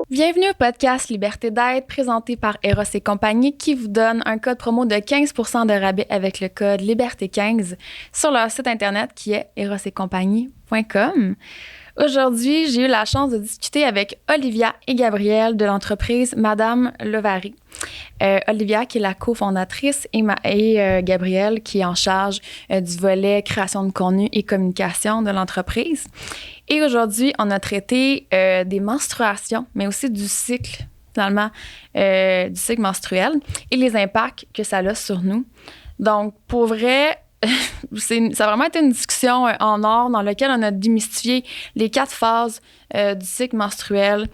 Bienvenue au podcast Liberté d'être, présenté par Eros et compagnie, qui vous donne un code promo de 15% de rabais avec le code Liberté15 sur leur site internet qui est erosetcompagnie.com. Aujourd'hui, j'ai eu la chance de discuter avec Olivia et Gabrielle de l'entreprise Madame Levary. Olivia qui est la cofondatrice et Gabrielle qui est en charge du volet création de contenu et communication de l'entreprise. Et aujourd'hui, on a traité des menstruations, mais aussi du cycle, finalement, du cycle menstruel et les impacts que ça a sur nous. Donc, pour vrai, ça a vraiment été une discussion en or dans laquelle on a démystifié les 4 phases du cycle menstruel.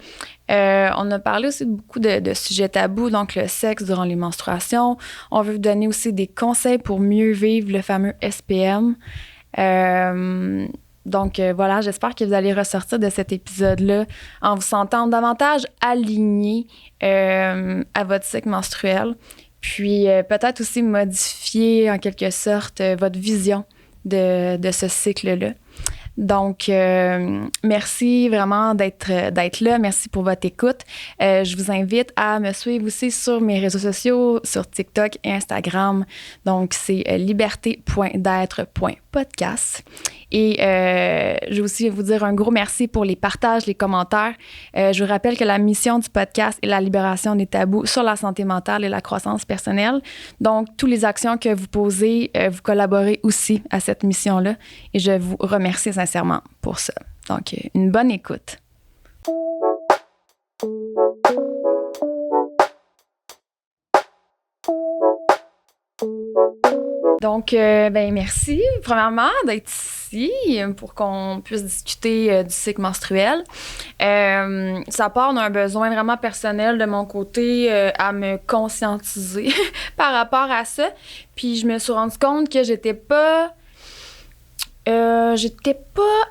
On a parlé aussi de beaucoup de sujets tabous, donc le sexe durant les menstruations. On veut vous donner aussi des conseils pour mieux vivre le fameux SPM. Donc voilà, j'espère que vous allez ressortir de cet épisode-là en vous sentant davantage aligné à votre cycle menstruel. Puis peut-être aussi modifier en quelque sorte votre vision de ce cycle-là. Donc, merci vraiment d'être là. Merci pour votre écoute. Je vous invite à me suivre aussi sur mes réseaux sociaux, sur TikTok et Instagram. Donc, c'est liberté.d'être.podcast. Et je vais aussi vous dire un gros merci pour les partages, les commentaires. Je vous rappelle que la mission du podcast est la libération des tabous sur la santé mentale et la croissance personnelle. Donc, toutes les actions que vous posez, vous collaborez aussi à cette mission-là. Et je vous remercie sincèrement pour ça. Donc, une bonne écoute. Donc, merci, premièrement, d'être ici pour qu'on puisse discuter du cycle menstruel. Ça part d'un besoin vraiment personnel de mon côté à me conscientiser par rapport à ça. Puis, je me suis rendu compte que j'étais pas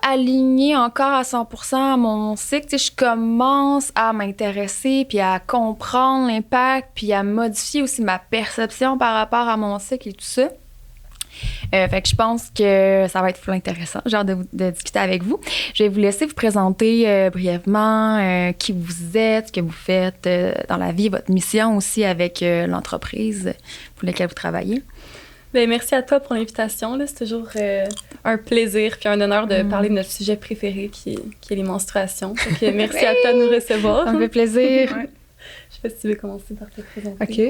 alignée encore à 100% à mon cycle. Tu sais, je commence à m'intéresser puis à comprendre l'impact puis à modifier aussi ma perception par rapport à mon cycle et tout ça. Fait que je pense que ça va être full intéressant. J'ai hâte de discuter avec vous. Je vais vous laisser vous présenter brièvement qui vous êtes, ce que vous faites dans la vie, votre mission aussi avec l'entreprise pour laquelle vous travaillez. Bien, merci à toi pour l'invitation. Là. C'est toujours un plaisir puis un honneur de parler de notre sujet préféré qui est les menstruations. Donc, merci à toi de nous recevoir. Ça me fait plaisir. Ouais. Je sais pas si tu veux commencer par te présenter. OK.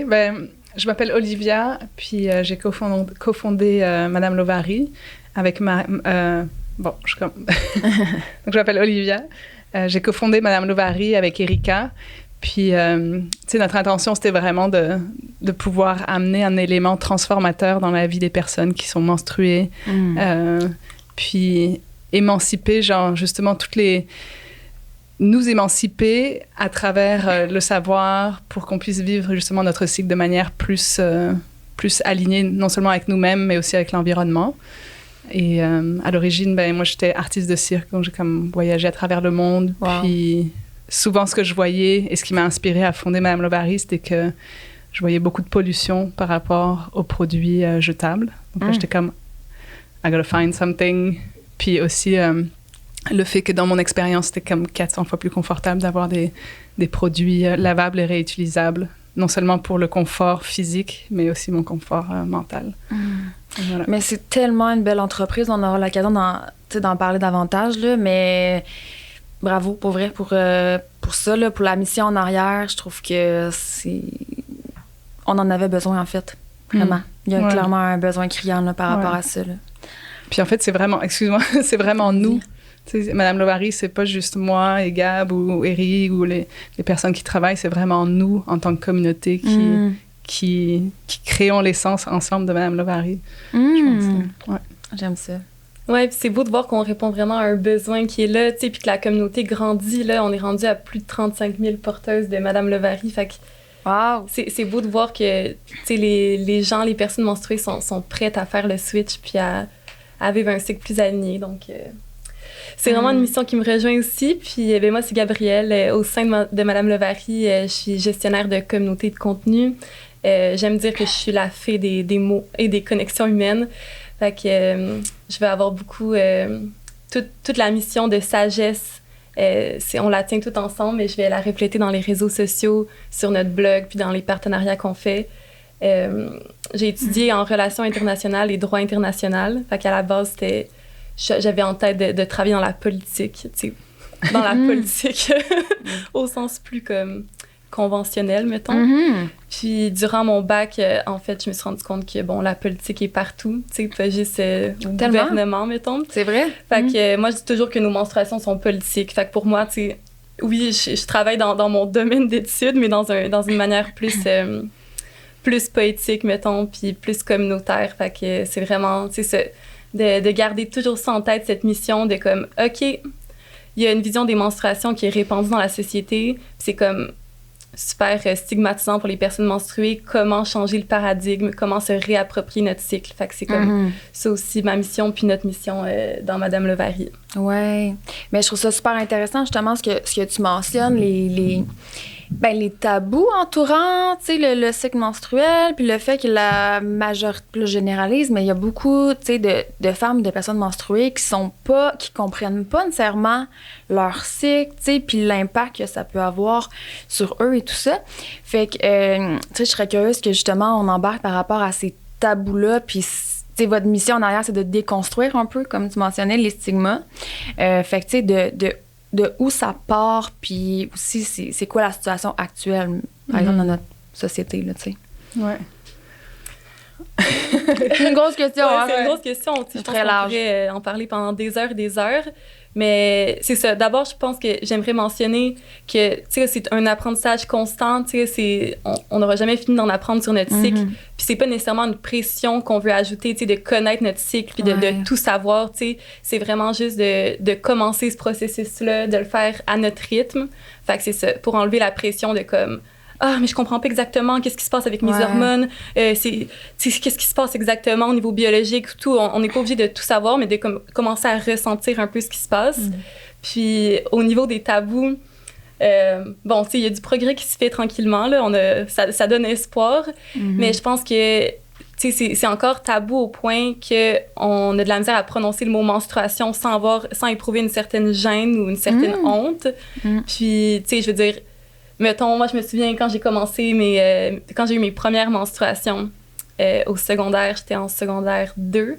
Je m'appelle Olivia, puis j'ai cofondé Madame Levary avec Donc, je m'appelle Olivia. J'ai cofondé Madame Levary avec Erika. Puis, tu sais, notre intention, c'était vraiment de pouvoir amener un élément transformateur dans la vie des personnes qui sont menstruées. Puis, émanciper, genre, justement, nous émanciper à travers le savoir pour qu'on puisse vivre, justement, notre cycle de manière plus alignée, non seulement avec nous-mêmes, mais aussi avec l'environnement. Et à l'origine, moi, j'étais artiste de cirque, donc j'ai comme voyagé à travers le monde. Wow. Puis... souvent, ce que je voyais et ce qui m'a inspiré à fonder Madame Levary, c'était que je voyais beaucoup de pollution par rapport aux produits jetables. Donc, là, j'étais comme, I gotta find something. Puis aussi, le fait que dans mon expérience, c'était comme 400 fois plus confortable d'avoir des produits lavables et réutilisables, non seulement pour le confort physique, mais aussi mon confort mental. Voilà. Mais c'est tellement une belle entreprise. On aura l'occasion d'en parler davantage, là, mais... Bravo, pour vrai, pour ça, là, pour la mission en arrière. Je trouve que on en avait besoin, en fait. Vraiment. Il y a clairement un besoin criant là, par rapport à ça. Là. Puis en fait, c'est vraiment, c'est vraiment nous. Tu sais, Madame Levary, c'est pas juste moi et Gab ou Eri ou les personnes qui travaillent, c'est vraiment nous, en tant que communauté, qui créons l'essence ensemble de Madame Levary. Je pense. J'aime ça. Ouais, puis c'est beau de voir qu'on répond vraiment à un besoin qui est là, tu sais, puis que la communauté grandit, là. On est rendu à plus de 35 000 porteuses de Madame Levary, fait que wow. C'est beau de voir que, tu sais, les gens, les personnes menstruées sont prêtes à faire le switch puis à vivre un cycle plus aligné, donc... c'est vraiment une mission qui me rejoint aussi. Puis moi, c'est Gabrielle. Au sein de Madame Levary, je suis gestionnaire de communauté de contenu. J'aime dire que je suis la fée des mots et des connexions humaines. Fait que je vais avoir beaucoup... toute la mission de sagesse, on la tient tout ensemble, mais je vais la refléter dans les réseaux sociaux, sur notre blog, puis dans les partenariats qu'on fait. J'ai étudié en relations internationales et droit international. Fait qu'à la base, j'avais en tête de travailler dans la politique, tu sais, dans la politique au sens plus comme conventionnel, mettons. Puis durant mon bac, en fait, je me suis rendu compte que, bon, la politique est partout, tu sais, pas juste au gouvernement, mettons. C'est vrai? Fait que moi, je dis toujours que nos menstruations sont politiques. Fait que pour moi, tu sais, oui, je travaille dans mon domaine d'études, mais dans une manière plus poétique, mettons, puis plus communautaire. Fait que c'est vraiment, tu sais, de garder toujours ça en tête, cette mission de comme, OK, il y a une vision des menstruations qui est répandue dans la société, c'est comme super stigmatisant pour les personnes menstruées, comment changer le paradigme, comment se réapproprier notre cycle. Fait que c'est comme ça aussi ma mission, puis notre mission dans Madame Levary. Ouais, mais je trouve ça super intéressant justement ce que tu mentionnes, les tabous entourant, tu sais, le cycle menstruel, puis le fait que la majorité, je généralise, mais il y a beaucoup, tu sais, de femmes, de personnes menstruées qui comprennent pas nécessairement leur cycle, tu sais, puis l'impact que ça peut avoir sur eux et tout ça. Fait que, tu sais, je serais curieuse que justement on embarque par rapport à ces tabous-là, puis t'sais, votre mission en arrière, c'est de déconstruire un peu, comme tu mentionnais, les stigmas. Fait que, tu sais, de où ça part, puis aussi, c'est quoi la situation actuelle, par exemple, dans notre société, là, tu sais. Ouais. C'est une grosse question, ouais, hein? C'est une grosse question. Je pense très large. qu'on pourrait en parler pendant des heures et des heures. Mais c'est ça. D'abord, je pense que j'aimerais mentionner que, tu sais, c'est un apprentissage constant. Tu sais, on n'aura jamais fini d'en apprendre sur notre cycle. Puis c'est pas nécessairement une pression qu'on veut ajouter, tu sais, de connaître notre cycle puis de tout savoir, tu sais. C'est vraiment juste de commencer ce processus-là, de le faire à notre rythme. Fait que c'est ça, pour enlever la pression de comme... Ah, mais je comprends pas exactement qu'est-ce qui se passe avec mes hormones, qu'est-ce qui se passe exactement au niveau biologique, tout. On n'est pas obligé de tout savoir, mais de commencer à ressentir un peu ce qui se passe. Puis, au niveau des tabous, bon, tu sais, il y a du progrès qui se fait tranquillement, là. Ça donne espoir, mais je pense que, tu sais, c'est encore tabou au point qu'on a de la misère à prononcer le mot menstruation sans éprouver une certaine gêne ou une certaine honte. Puis, tu sais, je veux dire... Mettons, moi, je me souviens quand j'ai quand j'ai eu mes premières menstruations au secondaire, j'étais en secondaire 2.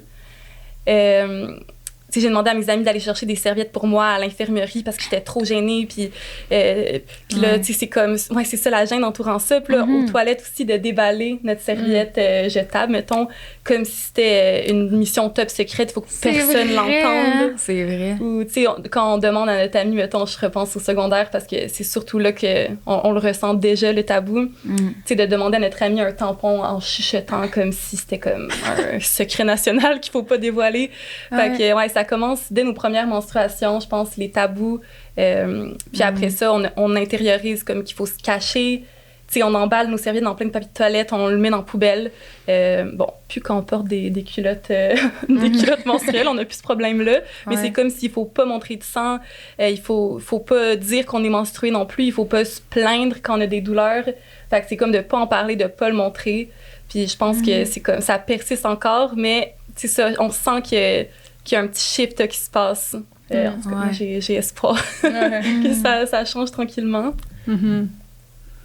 J'ai demandé à mes amis d'aller chercher des serviettes pour moi à l'infirmerie parce que j'étais trop gênée. Puis là, tu sais, c'est comme... Ouais, c'est ça, la gêne entourant ça. Puis là, aux toilettes aussi, de déballer notre serviette jetable, mettons, comme si c'était une mission top secrète. Il faut que personne l'entende. C'est vrai. Ou, tu sais, quand on demande à notre ami, mettons, je repense au secondaire parce que c'est surtout là qu'on le ressent déjà, le tabou. Tu sais, de demander à notre ami un tampon en chuchotant comme si c'était comme un secret national qu'il faut pas dévoiler. Fait que, ouais, ça commence dès nos premières menstruations, je pense, les tabous. Puis après ça, on intériorise comme qu'il faut se cacher. Tu sais, on emballe nos serviettes dans plein de papier de toilette, on le met dans la poubelle. Bon, plus quand on porte des culottes, des culottes menstruelles, on n'a plus ce problème-là. Mais c'est comme s'il faut pas montrer de sang, il faut pas dire qu'on est menstrué non plus, il faut pas se plaindre quand on a des douleurs. Fait que c'est comme de pas en parler, de pas le montrer. Puis je pense que c'est comme ça persiste encore, mais c'est ça, on sent qu'il y a un petit shift qui se passe. En tout cas, moi, j'ai espoir que ça change tranquillement.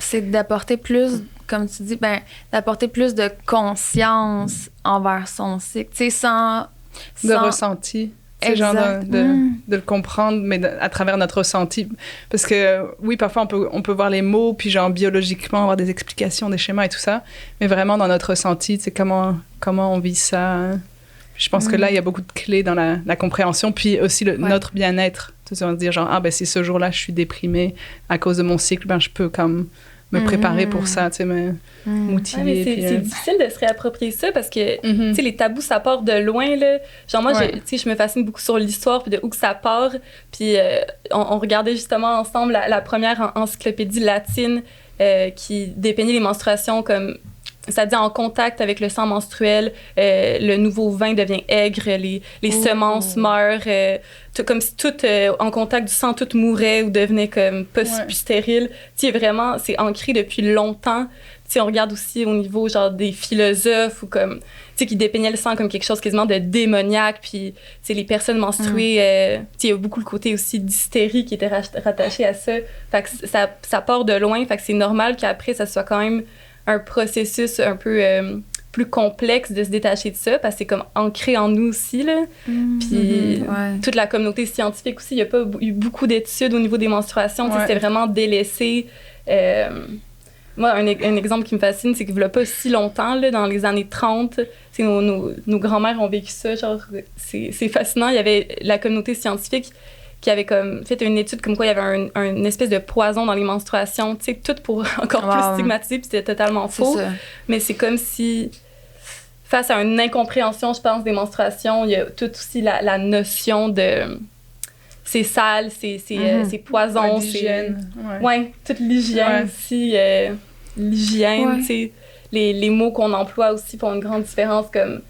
C'est d'apporter plus, comme tu dis, d'apporter plus de conscience envers son cycle. Tu sais, de ressenti. C'est genre de le comprendre, mais à travers notre ressenti. Parce que, oui, parfois, on peut voir les mots, puis genre biologiquement avoir des explications, des schémas et tout ça, mais vraiment dans notre ressenti, tu sais, comment on vit ça. Hein? Je pense que là, il y a beaucoup de clés dans la compréhension, puis aussi notre bien-être. Tu sais, on va se dire genre, si ce jour-là, je suis déprimée à cause de mon cycle, je peux comme me préparer pour ça, tu sais, m'outiller. Ouais, c'est difficile de se réapproprier ça parce que, tu sais, les tabous, ça part de loin, là. Genre, moi, tu sais, je me fascine beaucoup sur l'histoire puis de où que ça part. Puis on regardait justement ensemble la première encyclopédie latine qui dépeignait les menstruations comme... Ça dit en contact avec le sang menstruel, le nouveau vin devient aigre, les semences meurent, comme si tout en contact du sang, tout mourait ou devenait comme pas plus stérile. Tu sais, vraiment, c'est ancré depuis longtemps. sais, on regarde aussi au niveau, genre, des philosophes ou comme, tu sais, qui dépeignaient le sang comme quelque chose quasiment de démoniaque. Puis, tu sais, les personnes menstruées, tu sais, il y a beaucoup le côté aussi d'hystérie qui était rattaché à ça. Fait que ça part de loin. Fait que c'est normal qu'après, ça soit quand même un processus un peu plus complexe de se détacher de ça, parce que c'est comme ancré en nous aussi, là. Puis toute la communauté scientifique aussi, il n'y a pas eu beaucoup d'études au niveau des menstruations. C'était vraiment délaissé. Moi, un exemple qui me fascine, c'est qu'il ne pas si longtemps, là, dans les années 30, nos grands-mères ont vécu ça, genre, c'est fascinant. Il y avait la communauté scientifique qui avait comme fait une étude comme quoi il y avait une espèce de poison dans les menstruations, tu sais, tout pour encore plus stigmatiser, puis c'était totalement faux. Mais c'est comme si, face à une incompréhension, je pense, des menstruations, il y a tout aussi la notion de c'est sale, c'est poison, l'hygiène. Toute l'hygiène aussi, l'hygiène, tu sais, les mots qu'on emploie aussi font une grande différence, comme,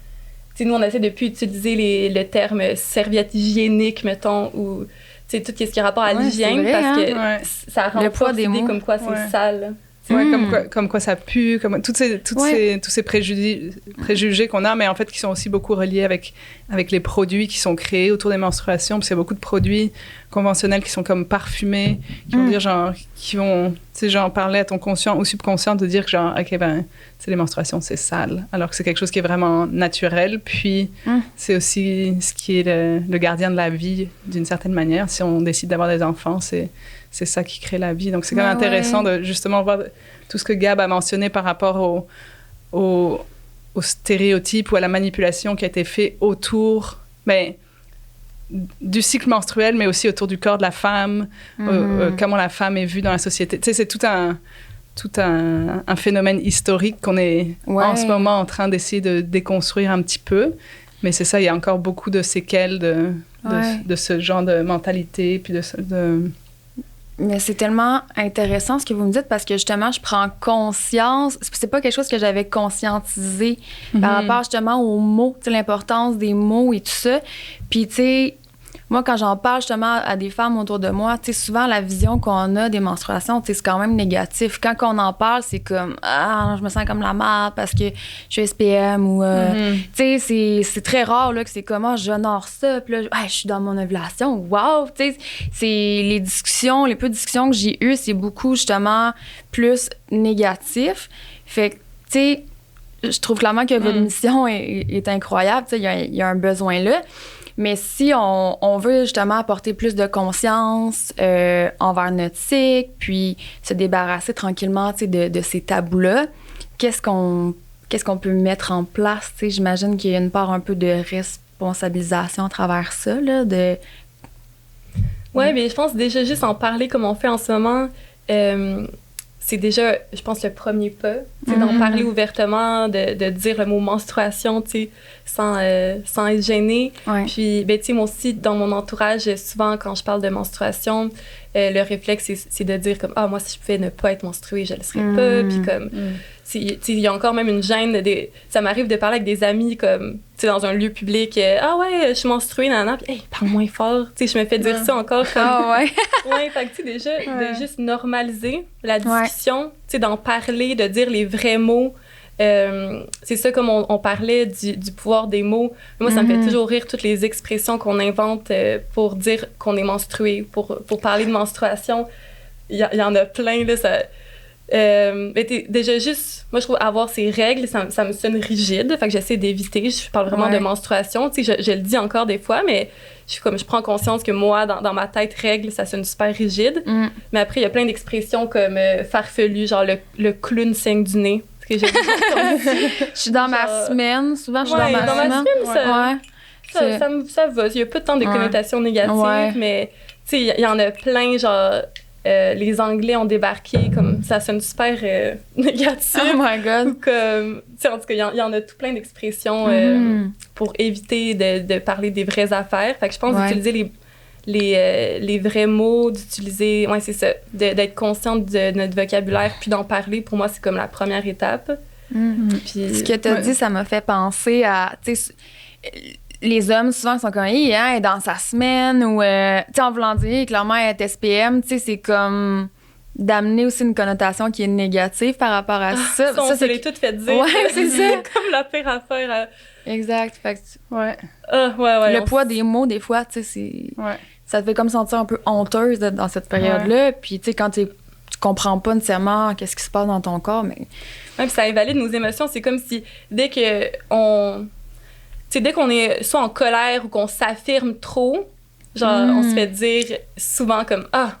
tu sais, nous, on essaie de plus utiliser le terme serviette hygiénique, mettons, ou, tu sais, tout ce qui a rapport à l'hygiène, vrai, parce que ça renforce l'idée comme quoi c'est sale. Comme quoi ça pue, comme tous ces préjugés qu'on a, mais en fait qui sont aussi beaucoup reliés avec les produits qui sont créés autour des menstruations. Parce qu'il y a beaucoup de produits conventionnels qui sont comme parfumés, qui vont dire genre, qui vont, tu sais, genre parler à ton conscient ou subconscient de dire que genre, ok, ben, tu sais, les menstruations c'est sale, alors que c'est quelque chose qui est vraiment naturel. Puis c'est aussi ce qui est le gardien de la vie d'une certaine manière. Si on décide d'avoir des enfants, c'est ça qui crée la vie. Donc, c'est quand même intéressant de justement voir tout ce que Gab a mentionné par rapport au stéréotype ou à la manipulation qui a été fait autour du cycle menstruel, mais aussi autour du corps de la femme, comment la femme est vue dans la société. Tu sais, c'est tout un phénomène historique qu'on est en ce moment en train d'essayer de déconstruire un petit peu. Mais c'est ça, il y a encore beaucoup de séquelles de ce genre de mentalité, puis de Mais c'est tellement intéressant ce que vous me dites, parce que justement, je prends conscience. C'est pas quelque chose que j'avais conscientisé par rapport justement aux mots, tu sais, l'importance des mots et tout ça. Puis, tu sais, moi, quand j'en parle justement à des femmes autour de moi, tu sais, souvent la vision qu'on a des menstruations, tu sais, c'est quand même négatif. Quand on en parle, c'est comme « Ah, je me sens comme la merde parce que je suis SPM » ou tu sais, c'est très rare là, que c'est comme « Ah, j'honore ça », puis là, « je suis dans mon ovulation, wow », tu sais, c'est les peu de discussions que j'ai eues, c'est beaucoup justement plus négatif. Fait que, tu sais, je trouve clairement que votre mission est incroyable, tu sais, il y a un besoin là. Mais si on veut justement apporter plus de conscience envers notre cycle, puis se débarrasser tranquillement, tu sais, de ces tabous-là, qu'est-ce qu'on peut mettre en place? Tu sais, j'imagine qu'il y a une part un peu de responsabilisation à travers ça, là, de... Oui, mais je pense déjà juste en parler comme on fait en ce moment, c'est déjà, je pense, le premier pas, d'en parler ouvertement, de dire le mot menstruation, tu sais, sans être gêné. Ouais. Puis, ben, tu sais, moi aussi, dans mon entourage, souvent, quand je parle de menstruation, le réflexe, c'est de dire comme, ah, moi, si je pouvais ne pas être menstruée, je le serais pas. Puis comme, tu sais, il y a encore même une gêne. Ça m'arrive de parler avec des amis, comme, tu sais, dans un lieu public, ah ouais, je suis menstruée, nanana, puis, hey, parle moins fort. Tu sais, je me fais dire ça encore comme. Ah ouais. Ouais, fait que, tu sais, déjà, de juste normaliser la discussion, tu sais, d'en parler, de dire les vrais mots. C'est ça, comme on parlait du pouvoir des mots. Moi, ça me fait toujours rire toutes les expressions qu'on invente pour dire qu'on est menstrué, pour parler de menstruation. Il y en a plein, là. Mais déjà, juste, moi, je trouve avoir ces règles, ça me sonne rigide. Fait que j'essaie d'éviter. Je parle vraiment de menstruation. Tu sais, je le dis encore des fois, mais je prends conscience que moi, dans ma tête, règle, ça sonne super rigide. Mais après, il y a plein d'expressions comme farfelu, genre le clown saigne du nez. Que je suis dans ma semaine. Souvent, je suis dans ma semaine. Ça va. Il n'y a pas tant de connotations négatives, mais tu sais, il y en a plein, genre, les Anglais ont débarqué, comme ça sonne super négatif. Oh my God. Ou comme, tu sais, en tout cas, il y en a tout plein d'expressions pour éviter de parler des vraies affaires. Fait que je pense d'utiliser les vrais mots, d'utiliser, c'est ça, d'être consciente de notre vocabulaire, puis d'en parler, pour moi, c'est comme la première étape. Puis, ce que tu as dit, ça m'a fait penser à, tu sais, les hommes, souvent, sont comme, elle est dans sa semaine, ou, tu sais, en voulant dire, clairement, elle est SPM, tu sais, c'est comme, d'amener aussi une connotation qui est négative par rapport à ça. Ça, c'est les toutes fait dire. Ouais, c'est ça. Comme la pire affaire. Exact. Fait que Ouais. le poids des mots, des fois, tu sais, c'est... Ouais. Ça te fait comme sentir un peu honteuse dans cette période-là. Puis, tu sais, quand tu comprends pas nécessairement qu'est-ce qui se passe dans ton corps, mais... Ouais, puis ça invalide nos émotions. C'est comme si dès qu'on est soit en colère ou qu'on s'affirme trop, genre, on se fait dire souvent comme « Ah! »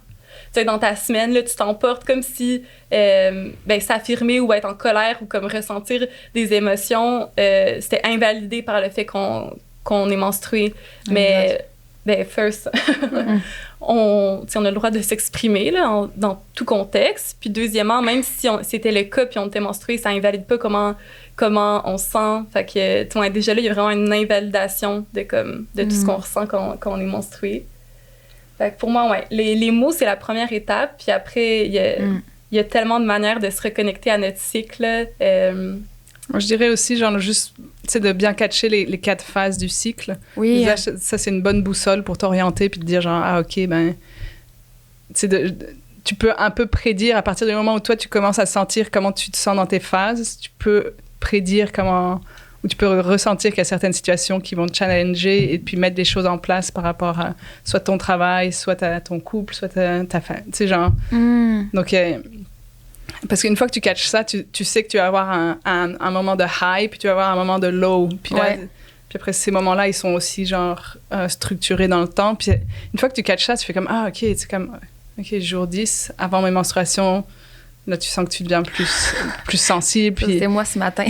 Tu sais, dans ta semaine, là, tu t'emportes comme si s'affirmer ou être en colère ou comme ressentir des émotions, c'était invalidé par le fait qu'on est menstrué. Mais, first, on a le droit de s'exprimer là, dans tout contexte. Puis deuxièmement, même si c'était le cas puis on était menstrué, ça invalide pas comment on se sent. Fait que, déjà là, il y a vraiment une invalidation de tout ce qu'on ressent quand on est menstrué. Fait que pour moi, ouais, les mots, c'est la première étape. Puis après, il y a tellement de manières de se reconnecter à notre cycle. Moi, je dirais aussi, genre, juste, tu sais, de bien catcher les 4 phases du cycle. Oui. Ça, c'est une bonne boussole pour t'orienter puis te dire, genre, ah, OK, ben... Tu sais, tu peux un peu prédire, à partir du moment où toi, tu commences à sentir comment tu te sens dans tes phases, tu peux prédire ou tu peux ressentir qu'il y a certaines situations qui vont te challenger et puis mettre des choses en place par rapport à soit ton travail, soit ton couple, soit ta famille. Tu sais, genre... Donc, parce qu'une fois que tu catches ça, tu sais que tu vas avoir un moment de high, puis tu vas avoir un moment de low. Puis, là, puis après, ces moments-là, ils sont aussi, genre, structurés dans le temps. Puis une fois que tu catches ça, tu fais comme, ah, OK, c'est comme, OK, jour 10, avant mes menstruations, là, tu sens que tu deviens plus sensible. Puis, c'était moi ce matin.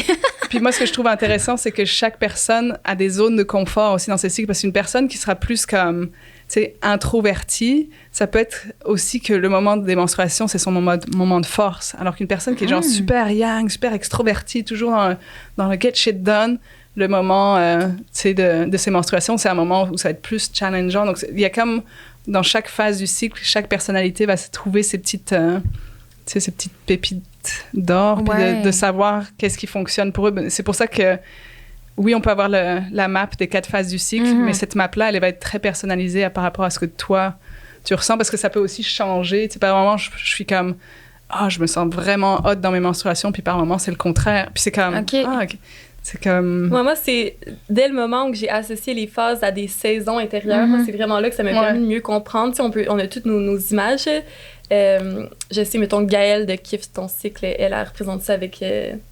Puis moi, ce que je trouve intéressant, c'est que chaque personne a des zones de confort aussi dans ces cycles. Parce qu'une personne qui sera plus comme, tu sais, introvertie, ça peut être aussi que le moment des menstruations, c'est son moment de force. Alors qu'une personne qui est genre super yang, super extrovertie, toujours dans le get shit done, le moment, tu sais, de ses menstruations, c'est un moment où ça va être plus challengeant. Donc, il y a comme, dans chaque phase du cycle, chaque personnalité va se trouver ces petites pépites d'or, puis de savoir qu'est-ce qui fonctionne pour eux. C'est pour ça que, oui, on peut avoir la map des 4 phases du cycle, mais cette map-là, elle va être très personnalisée par rapport à ce que toi, tu ressens, parce que ça peut aussi changer. Tu sais, par moment, je suis comme, je me sens vraiment hot dans mes menstruations, puis par moment, c'est le contraire. Puis c'est comme, OK. C'est comme... Moi, c'est dès le moment où j'ai associé les phases à des saisons intérieures, moi, c'est vraiment là que ça m'a permis de mieux comprendre. Tu sais, on a toutes nos images. Je sais, mettons, Gaëlle de Kiffe ton cycle, elle a représenté ça avec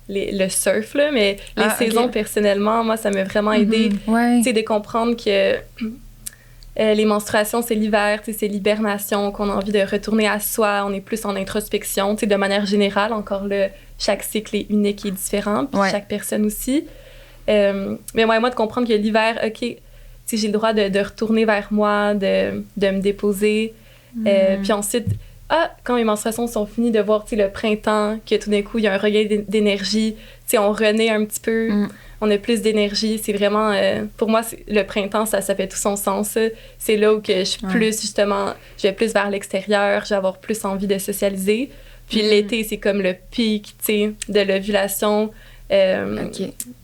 le surf, là, mais les saisons, personnellement, moi, ça m'a vraiment aidé, tu sais, de comprendre que les menstruations, c'est l'hiver, tu sais, c'est l'hibernation, qu'on a envie de retourner à soi, on est plus en introspection, tu sais, de manière générale, encore là, chaque cycle est unique et différent, puis chaque personne aussi. Mais moi, de comprendre que l'hiver, OK, tu sais, j'ai le droit de retourner vers moi, de me déposer, puis ensuite... quand mes menstruations sont finies, de voir, tu sais, le printemps, que tout d'un coup, il y a un regain d'énergie, tu sais, on renaît un petit peu, on a plus d'énergie, c'est vraiment, pour moi, le printemps, ça fait tout son sens, c'est là où que je suis plus, justement, je vais plus vers l'extérieur, je vais avoir plus envie de socialiser, puis l'été, c'est comme le pic, tu sais, de l'ovulation,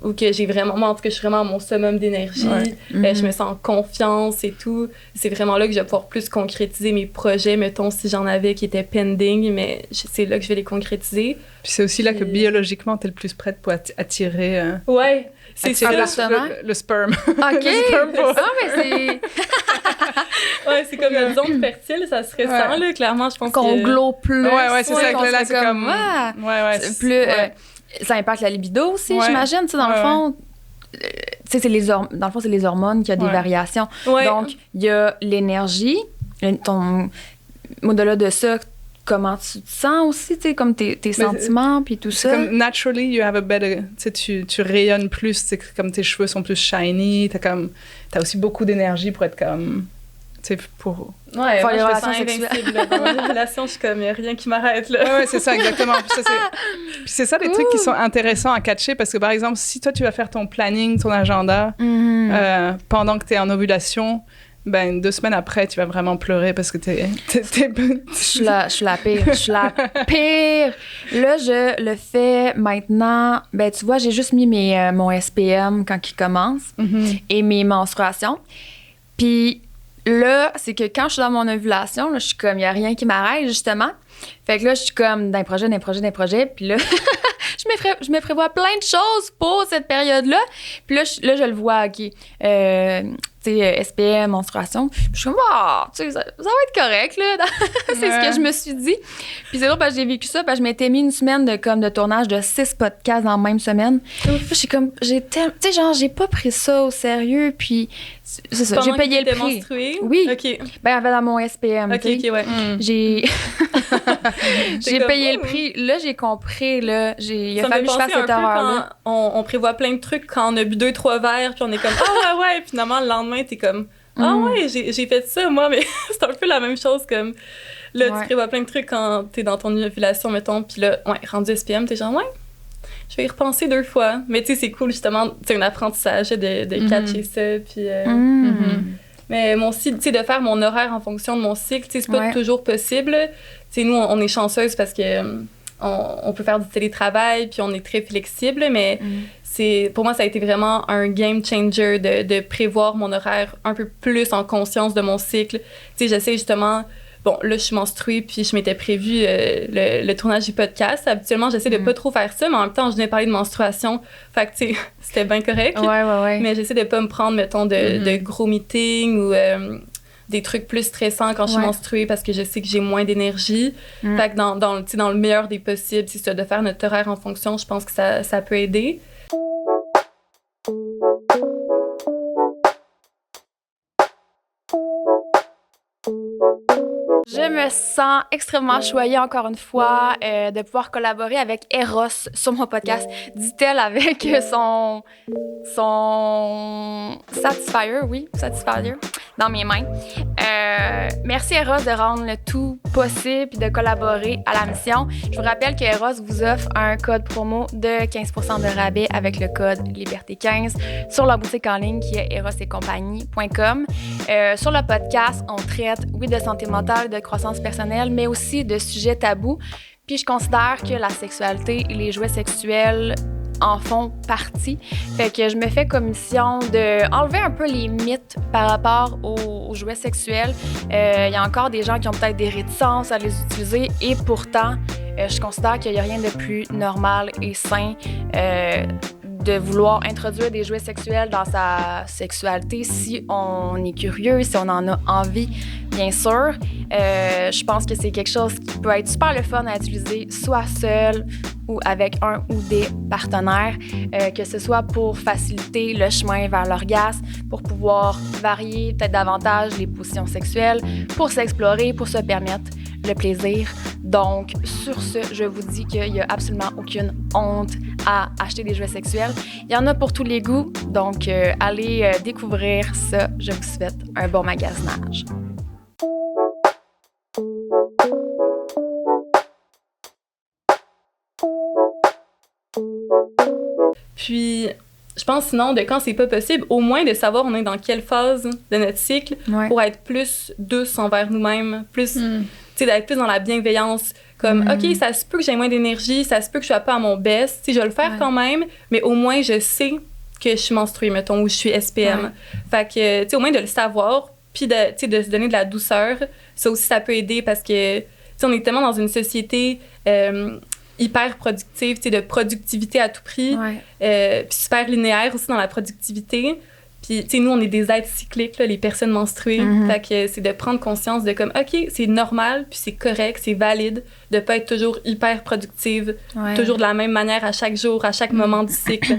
où que j'ai vraiment, moi en tout cas je suis vraiment à mon summum d'énergie, je me sens en confiance et tout, c'est vraiment là que je vais pouvoir plus concrétiser mes projets, mettons si j'en avais qui étaient pending, mais c'est là que je vais les concrétiser. Puis c'est aussi là que biologiquement t'es le plus prête pour attirer c'est le sperme. OK. Mais c'est... c'est comme notre zone fertile, ça serait ça, là, clairement, je pense qu'on glow plus. C'est ça, que là, c'est comme... plus... ça impacte la libido aussi, j'imagine, tu sais, dans le fond... Tu sais, dans le fond, c'est les hormones qui ont des variations. Donc, il y a l'énergie, au-delà de ça, comment tu te sens aussi, tu sais, comme tes sentiments, puis tout ça. Comme, naturally, you have a better... Tu sais, tu rayonnes plus, c'est comme tes cheveux sont plus shiny, t'as aussi beaucoup d'énergie pour être comme... Tu sais, pour... faire les relations sexuelles. Dans ma relation, je suis comme, il n'y a rien qui m'arrête, là. C'est ça, exactement. Puis c'est ça, les trucs qui sont intéressants à catcher, parce que, par exemple, si toi, tu vas faire ton planning, ton agenda, pendant que tu es en ovulation, 2 semaines après, tu vas vraiment pleurer parce que t'es... Je suis la pire. Je suis la pire. Là, je le fais maintenant. Tu vois, j'ai juste mis mon SPM quand il commence et mes menstruations. Puis là, c'est que quand je suis dans mon ovulation, là, je suis comme, il n'y a rien qui m'arrête, justement. Fait que là, je suis comme d'un projet. Puis là, je me prévois plein de choses pour cette période-là. Puis là, je le vois, OK. Tu sais, SPM, menstruation. Puis je suis comme, tu sais, ça va être correct, là. C'est ce que je me suis dit. Puis c'est drôle parce que j'ai vécu ça, parce que je m'étais mis une semaine de tournage de 6 podcasts dans la même semaine. Je suis comme, tu sais, genre, j'ai pas pris ça au sérieux. Puis c'est ça, j'ai payé le prix. Menstruée? Oui. OK. Ben, en fait, dans mon SPM. OK, ouais. J'ai payé le prix. Là, j'ai compris, là. Il a fallu que je fasse cette erreur-là. On prévoit plein de trucs quand on a bu 2-3 verres, puis on est comme, ouais. Puis finalement, le lendemain, t'es comme, ouais, j'ai fait ça, moi, mais c'est un peu la même chose comme. Là, tu prévois plein de trucs quand t'es dans ton ovulation, mettons, puis là, rendu SPM, t'es genre, je vais y repenser 2 fois. Mais tu sais, c'est cool, justement, c'est un apprentissage de catcher ça, puis... Mais moi aussi, tu sais, de faire mon horaire en fonction de mon cycle, tu sais, c'est pas toujours possible. Tu sais, nous, on est chanceuse parce que on peut faire du télétravail, puis on est très flexible, mais pour moi, ça a été vraiment un game changer de prévoir mon horaire un peu plus en conscience de mon cycle. Tu sais, j'essaie justement... Bon, là, je suis menstruée, puis je m'étais prévu le tournage du podcast. Habituellement, j'essaie de pas trop faire ça, mais en même temps, je venais parler de menstruation. Fait que, tu sais, c'était bien correct. Ouais. Mais j'essaie de pas me prendre, mettons, de gros meetings ou des trucs plus stressants quand je suis menstruée parce que je sais que j'ai moins d'énergie. Fait que dans le meilleur des possibles, c'est ça, de faire notre horaire en fonction, je pense que ça peut aider. Je me sens extrêmement choyée, encore une fois, de pouvoir collaborer avec Eros sur mon podcast, dit-elle avec son Satisfyer, dans mes mains. Merci Eros de rendre le tout possible et de collaborer à la mission. Je vous rappelle que Eros vous offre un code promo de 15% de rabais avec le code Liberté15 sur leur boutique en ligne qui est erosetcompagnie.com. Sur le podcast, on traite, de santé mentale, de croissance personnelle, mais aussi de sujets tabous. Puis je considère que la sexualité et les jouets sexuels en font partie. Fait que je me fais comme mission d'enlever un peu les mythes par rapport aux jouets sexuels. Il y a encore des gens qui ont peut-être des réticences à les utiliser et pourtant, je considère qu'il n'y a rien de plus normal et sain de vouloir introduire des jouets sexuels dans sa sexualité si on est curieux, si on en a envie, bien sûr. Je pense que c'est quelque chose qui peut être super le fun à utiliser, soit seul ou avec un ou des partenaires, que ce soit pour faciliter le chemin vers l'orgasme, pour pouvoir varier peut-être davantage les positions sexuelles, pour s'explorer, pour se permettre le plaisir. Donc, sur ce, je vous dis qu'il n'y a absolument aucune honte à acheter des jouets sexuels. Il y en a pour tous les goûts, donc allez découvrir ça. Je vous souhaite un bon magasinage. Puis, je pense sinon, de quand c'est pas possible, au moins de savoir on est dans quelle phase de notre cycle pour être plus douce envers nous-mêmes, plus, tu sais, d'être plus dans la bienveillance. Comme, OK, ça se peut que j'ai moins d'énergie, ça se peut que je sois pas à mon best, si je vais le faire quand même, mais au moins je sais que je suis menstruée, mettons, ou je suis SPM. Fait que, tu sais, au moins de le savoir, puis de se donner de la douceur, ça aussi, ça peut aider parce que, tu sais, on est tellement dans une société hyper productive, tu sais, de productivité à tout prix, puis super linéaire aussi dans la productivité. Puis, tu sais, nous, on est des êtres cycliques, là, les personnes menstruées. Fait que c'est de prendre conscience de comme, OK, c'est normal, puis c'est correct, c'est valide de pas être toujours hyper productive, toujours de la même manière à chaque jour, à chaque moment du cycle.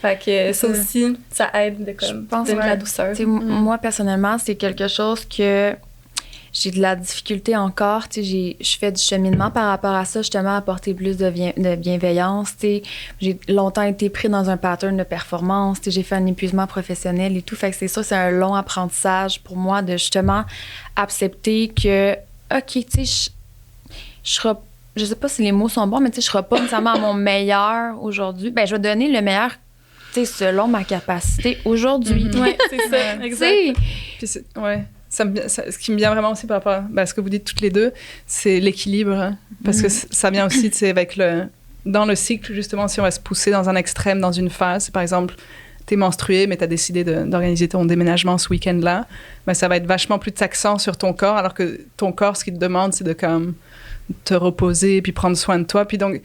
Fait que ça aussi, ça aide de comme, donner de la douceur. Moi, personnellement, c'est quelque chose que j'ai de la difficulté encore. Je fais du cheminement par rapport à ça, justement, apporter plus de bienveillance. J'ai longtemps été pris dans un pattern de performance. J'ai fait un épuisement professionnel et tout. Fait que c'est ça, c'est un long apprentissage pour moi de justement accepter que, OK, tu sais, je sais pas si les mots sont bons, mais tu sais, je serai pas nécessairement à mon meilleur aujourd'hui. Ben, je vais donner le meilleur, tu sais, selon ma capacité aujourd'hui. Oui, c'est ça, exact. Puis ce qui me vient vraiment aussi par rapport à ce que vous dites toutes les deux, c'est l'équilibre. Hein, parce que ça vient aussi, tu sais, avec dans le cycle, justement, si on va se pousser dans un extrême, dans une phase, par exemple, t'es menstruée, mais t'as décidé d'organiser ton déménagement ce week-end-là, ben, ça va être vachement plus taxant sur ton corps, alors que ton corps, ce qu'il te demande, c'est de comme te reposer, puis prendre soin de toi. Puis donc,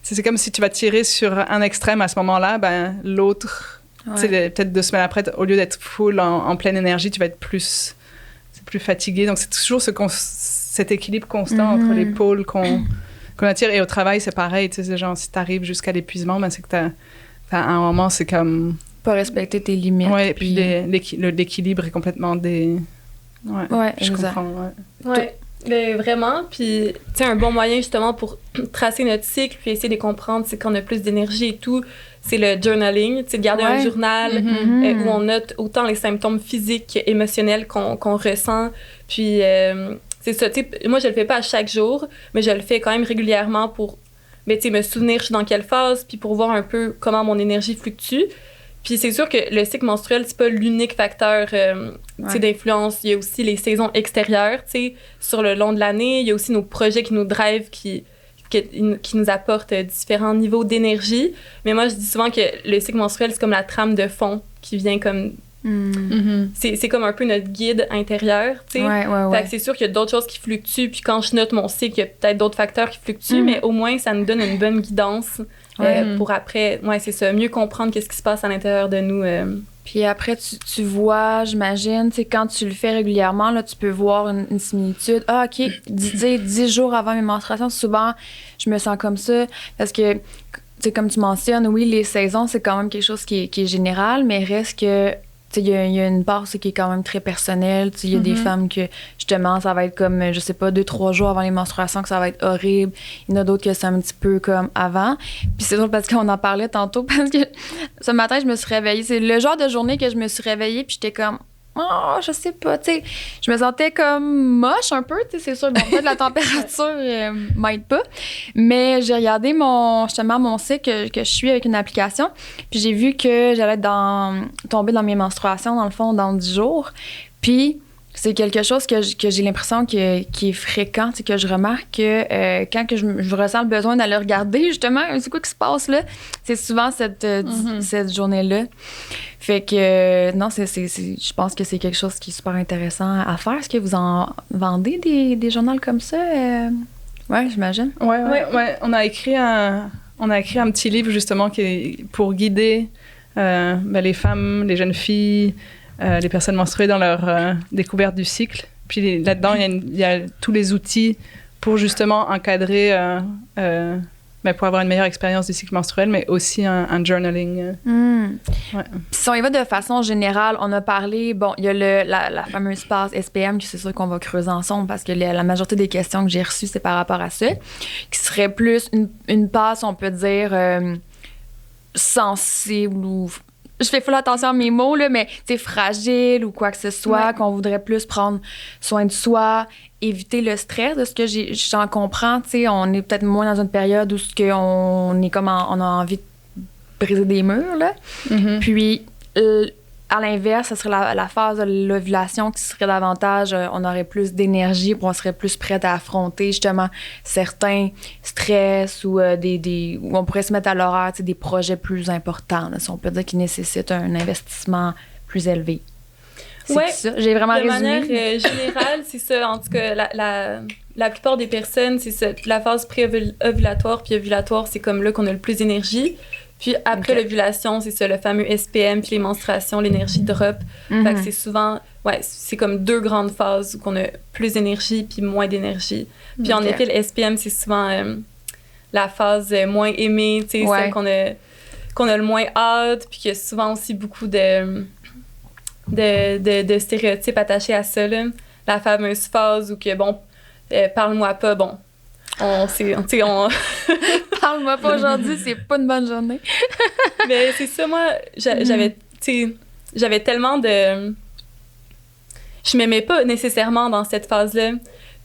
c'est comme si tu vas tirer sur un extrême à ce moment-là, ben, l'autre, peut-être 2 semaines après, au lieu d'être full en pleine énergie, tu vas être plus fatigué. Donc, c'est toujours cet équilibre constant entre les pôles qu'on attire. Et au travail, c'est pareil. Tu sais, genre, si tu arrives jusqu'à l'épuisement, ben, c'est que à un moment, c'est comme... Pas respecter tes limites. Oui, puis l'équilibre est complètement Ouais, je exact. comprends, Ouais. Mais vraiment, puis tu sais, un bon moyen justement pour tracer notre cycle puis essayer de comprendre c'est qu'on a plus d'énergie et tout, c'est le journaling, tu sais, garder un journal où on note autant les symptômes physiques qu'émotionnels qu'on ressent. Puis c'est ça, tu sais, moi je le fais pas à chaque jour, mais je le fais quand même régulièrement pour tu sais, me souvenir je suis dans quelle phase, puis pour voir un peu comment mon énergie fluctue. Puis c'est sûr que le cycle menstruel, c'est pas l'unique facteur d'influence. Il y a aussi les saisons extérieures, tu sais, sur le long de l'année. Il y a aussi nos projets qui nous drivent, qui nous apportent différents niveaux d'énergie. Mais moi, je dis souvent que le cycle menstruel, c'est comme la trame de fond qui vient comme... C'est comme un peu notre guide intérieur, tu sais. Fait que c'est sûr qu'il y a d'autres choses qui fluctuent. Puis quand je note mon cycle, il y a peut-être d'autres facteurs qui fluctuent, mais au moins, ça nous donne une bonne guidance. Pour après, c'est ça, mieux comprendre qu'est-ce qui se passe à l'intérieur de nous. Puis après, tu vois, j'imagine, tu sais, quand tu le fais régulièrement, là, tu peux voir une similitude. Ah, OK, 10 jours avant mes menstruations, souvent, je me sens comme ça. Parce que, tu sais, comme tu mentionnes, oui, les saisons, c'est quand même quelque chose qui est général, mais reste que... Il y a une part qui est quand même très personnelle. Il y a des femmes que, justement, ça va être comme, je sais pas, 2-3 jours avant les menstruations que ça va être horrible. Il y en a d'autres que c'est un petit peu comme avant. Puis c'est drôle parce qu'on en parlait tantôt parce que ce matin, je me suis réveillée. C'est le genre de journée que je me suis réveillée puis j'étais comme... Oh, je sais pas, tu sais. Je me sentais comme moche un peu, tu sais, c'est sûr. Bon, peut-être la température m'aide pas. Mais j'ai regardé mon site que je suis avec une application. Puis j'ai vu que j'allais tomber dans mes menstruations, dans le fond, dans 10 jours. Puis c'est quelque chose que j'ai l'impression qui est fréquent, que je remarque que quand que je ressens le besoin d'aller regarder, justement, c'est quoi qui se passe là? C'est souvent cette journée-là. Fait que, non, je pense que c'est quelque chose qui est super intéressant à faire. Est-ce que vous en vendez des journaux comme ça? Oui, j'imagine. Ouais. On a écrit un petit livre, justement, qui est pour guider les femmes, les jeunes filles, les personnes menstruées dans leur découverte du cycle. Puis là-dedans, il y a tous les outils pour justement encadrer, pour avoir une meilleure expérience du cycle menstruel, mais aussi un journaling. Si on y va de façon générale, on a parlé, il y a la fameuse passe SPM, que c'est sûr qu'on va creuser ensemble parce que la majorité des questions que j'ai reçues, c'est par rapport à ça, qui serait plus une passe, on peut dire, sensible ou... Je fais full attention à mes mots, là, mais fragile ou quoi que ce soit, qu'on voudrait plus prendre soin de soi, éviter le stress. De ce que j'en comprends, on est peut-être moins dans une période où on est comme on a envie de briser des murs, là. Puis, à l'inverse, ce serait la phase de l'ovulation qui serait davantage, on aurait plus d'énergie, puis on serait plus prête à affronter justement certains stress ou où on pourrait se mettre à l'horaire des projets plus importants, là, si on peut dire, qui nécessitent un investissement plus élevé. C'est ça. J'ai vraiment résumé. De manière générale, c'est ça. En tout cas, la plupart des personnes, c'est ça. La phase pré-ovulatoire puis ovulatoire, c'est comme là qu'on a le plus d'énergie. Puis après l'ovulation, c'est ça, le fameux SPM, puis les menstruations, l'énergie drop. Fait que c'est souvent, c'est comme 2 grandes phases où on a plus d'énergie puis moins d'énergie. Puis en effet, le SPM, c'est souvent la phase moins aimée, tu sais, celle qu'on a le moins hâte, puis qu'il y a souvent aussi beaucoup de stéréotypes attachés à ça, là. La fameuse phase où que, parle-moi pas, Parle-moi pas aujourd'hui, c'est pas une bonne journée. Mais c'est ça, moi, j'avais tellement de... Je m'aimais pas nécessairement dans cette phase-là.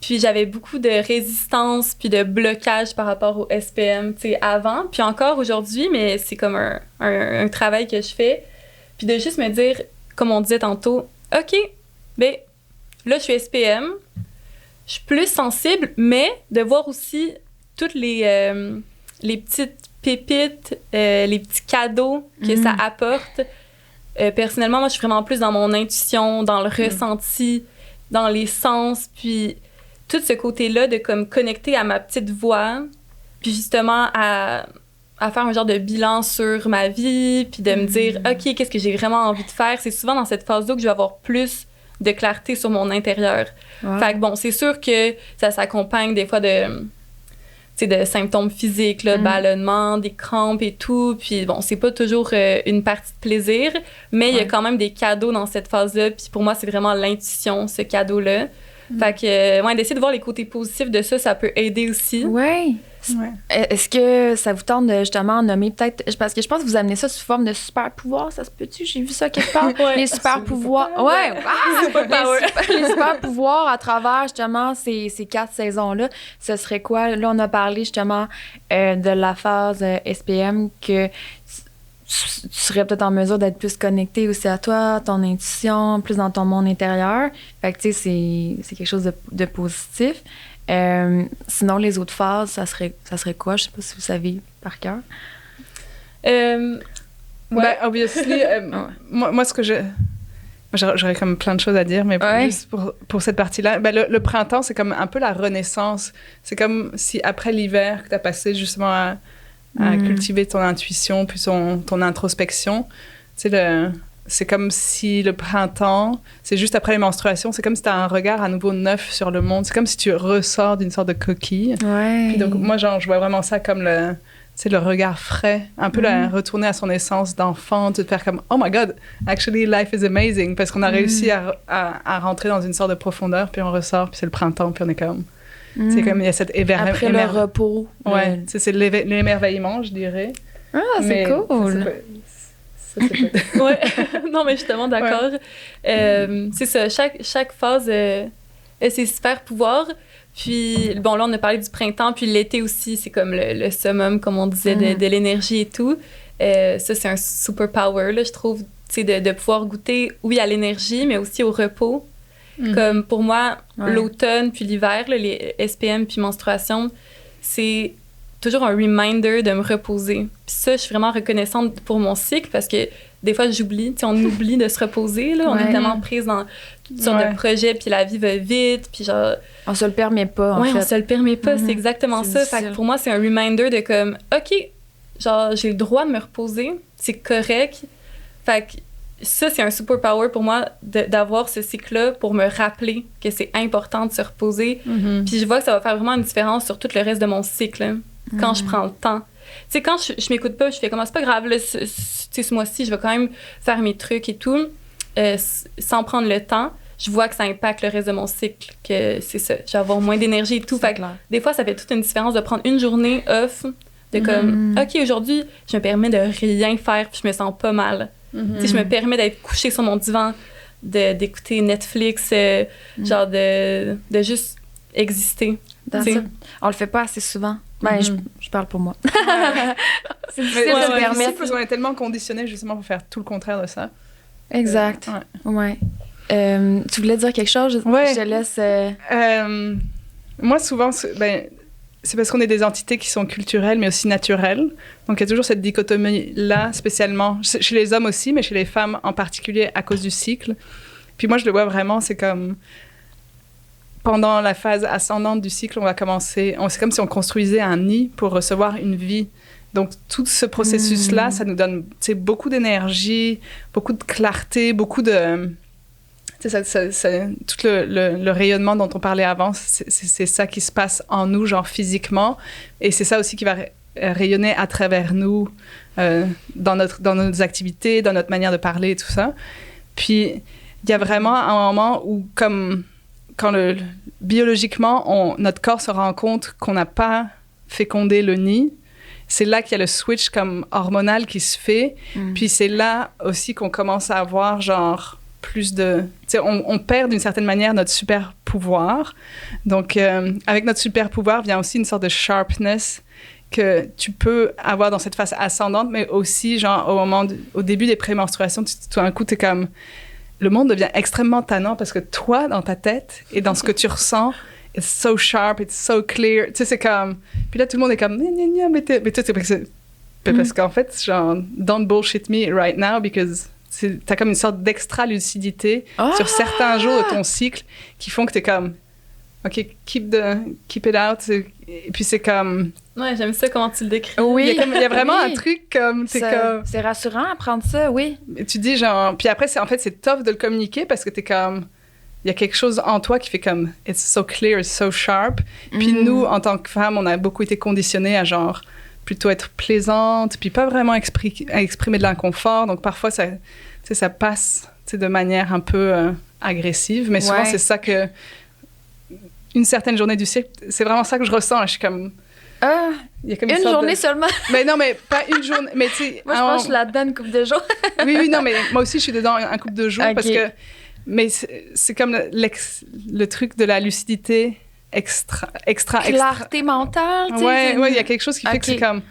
Puis j'avais beaucoup de résistance puis de blocage par rapport au SPM, avant. Puis encore aujourd'hui, mais c'est comme un travail que je fais. Puis de juste me dire, comme on disait tantôt, OK, là, je suis SPM, je suis plus sensible, mais de voir aussi toutes les petites pépites, les petits cadeaux que ça apporte, personnellement, moi, je suis vraiment plus dans mon intuition, dans le ressenti, dans les sens, puis tout ce côté-là de comme connecter à ma petite voix, puis justement à faire un genre de bilan sur ma vie, puis de me dire, OK, qu'est-ce que j'ai vraiment envie de faire? C'est souvent dans cette phase-là que je vais avoir plus de clarté sur mon intérieur. Wow. Fait que bon, c'est sûr que ça s'accompagne des fois de symptômes physiques, là, de ballonnement, des crampes et tout. Puis bon, c'est pas toujours une partie de plaisir, mais il y a quand même des cadeaux dans cette phase-là. Puis pour moi, c'est vraiment l'intuition, ce cadeau-là. Fait que, d'essayer de voir les côtés positifs de ça, ça peut aider aussi. Oui. Ouais. Est-ce que ça vous tente de justement nommer peut-être, parce que je pense que vous amenez ça sous forme de super pouvoir, ça se peut-tu? J'ai vu ça quelque part. Les super pouvoirs. Ouais, les super pouvoirs à travers justement ces 4 saisons-là, ce serait quoi? Là, on a parlé justement de la phase SPM que tu serais peut-être en mesure d'être plus connecté aussi à toi, ton intuition, plus dans ton monde intérieur. Fait que tu sais, c'est quelque chose de positif. Sinon, les autres phases, ça serait quoi? Je sais pas si vous savez par cœur. Obviously, moi, ce que j'aurais comme plein de choses à dire, mais plus pour cette partie-là, le printemps, c'est comme un peu la renaissance. C'est comme si après l'hiver que tu as passé justement à cultiver ton intuition, puis ton introspection, tu sais, c'est comme si le printemps, c'est juste après les menstruations, c'est comme si tu as un regard à nouveau neuf sur le monde. C'est comme si tu ressors d'une sorte de coquille. Ouais. Puis donc, moi, je vois vraiment ça comme le regard frais, un peu retourner à son essence d'enfant, de te faire comme « Oh my God, actually, life is amazing », parce qu'on a réussi à rentrer dans une sorte de profondeur, puis on ressort, puis c'est le printemps, puis on est comme... C'est comme, il y a cette après le repos. Ouais, c'est l'émerveillement, je dirais. Ah, c'est cool. Ouais, non, mais justement, d'accord. C'est ça, chaque phase a ses super pouvoirs. Puis, bon, là, on a parlé du printemps, puis l'été aussi, c'est comme le summum, comme on disait, de l'énergie et tout. Ça, c'est un super power, là, je trouve, tu sais, de pouvoir goûter, oui, à l'énergie, mais aussi au repos. Comme pour moi, l'automne puis l'hiver, là, les SPM puis menstruation, c'est toujours un reminder de me reposer. Puis ça, je suis vraiment reconnaissante pour mon cycle parce que des fois, j'oublie. Tu sais, on oublie de se reposer, là. On est tellement prise dans toutes sortes de projets, puis la vie va vite, puis genre... On se le permet pas, en fait. on se le permet pas, c'est exactement ça. Fait que pour moi, c'est un reminder de comme, OK, genre, j'ai le droit de me reposer, c'est correct. Fait que ça, c'est un super power pour moi d'avoir ce cycle-là pour me rappeler que c'est important de se reposer. Puis je vois que ça va faire vraiment une différence sur tout le reste de mon cycle, hein, quand je prends le temps. Tu sais, quand je m'écoute pas, je fais comme, c'est pas grave, là, ce mois-ci, je vais quand même faire mes trucs et tout, sans prendre le temps. Je vois que ça impacte le reste de mon cycle, que c'est ça, je vais avoir moins d'énergie et tout. Fait que des fois, ça fait toute une différence de prendre une journée off, de comme, OK, aujourd'hui, je me permets de rien faire, puis je me sens pas mal. Tu sais, je me permets d'être couchée sur mon divan, d'écouter Netflix, genre de juste exister. On le fait pas assez souvent. Ben, je parle pour moi. C'est difficile de se permettre. Parce qu'on est tellement conditionnés justement pour faire tout le contraire de ça. Exact. Ouais. Tu voulais dire quelque chose? Je te laisse... Moi, souvent, c'est parce qu'on est des entités qui sont culturelles, mais aussi naturelles. Donc, il y a toujours cette dichotomie-là, spécialement chez les hommes aussi, mais chez les femmes en particulier à cause du cycle. Puis moi, je le vois vraiment, c'est comme... Pendant la phase ascendante du cycle, on va commencer... C'est comme si on construisait un nid pour recevoir une vie. Donc, tout ce processus-là, ça nous donne beaucoup d'énergie, beaucoup de clarté, beaucoup de... tout le rayonnement dont on parlait avant, c'est ça qui se passe en nous, genre physiquement. Et c'est ça aussi qui va rayonner à travers nous, dans nos activités, dans notre manière de parler et tout ça. Puis, il y a vraiment un moment où, comme quand biologiquement, notre corps se rend compte qu'on n'a pas fécondé le nid, c'est là qu'il y a le switch comme hormonal qui se fait. Puis c'est là aussi qu'on commence à avoir genre plus de... Tu sais, on perd d'une certaine manière notre super pouvoir. Donc, avec notre super pouvoir vient aussi une sorte de sharpness que tu peux avoir dans cette phase ascendante, mais aussi genre au début des prémenstruations, tout d'un coup, t'es comme... Le monde devient extrêmement tannant parce que toi, dans ta tête et dans ce que tu ressens, it's so sharp, it's so clear. Tu sais, c'est comme... Puis là, tout le monde est comme... mais toi, c'est parce qu'en fait, genre, don't bullshit me right now because t'as comme une sorte d'extra-lucidité sur certains jours de ton cycle qui font que t'es comme, OK, keep it out. Et puis c'est comme... Ouais, j'aime ça, comment tu le décris. Oui. Il y a vraiment un truc comme... C'est rassurant à prendre ça, oui. Et tu dis genre... Puis après, c'est tough de le communiquer parce que t'es comme... Il y a quelque chose en toi qui fait comme « it's so clear, it's so sharp ». Puis nous, en tant que femmes, on a beaucoup été conditionnés à genre plutôt être plaisante, puis pas vraiment exprimer de l'inconfort. Donc parfois, ça passe de manière un peu agressive. Mais souvent, c'est ça que... Une certaine journée du cycle, c'est vraiment ça que je ressens. Je suis comme... Il y a comme une journée seulement. Mais non, mais pas une journée. Mais tu sais, moi, je pense que je suis là-dedans une couple de jours. oui, non, mais moi aussi, je suis dedans un couple de jours parce que... Mais c'est comme le truc de la lucidité extra. Clarté mentale, tu sais. Ouais, il y a quelque chose qui fait que c'est comme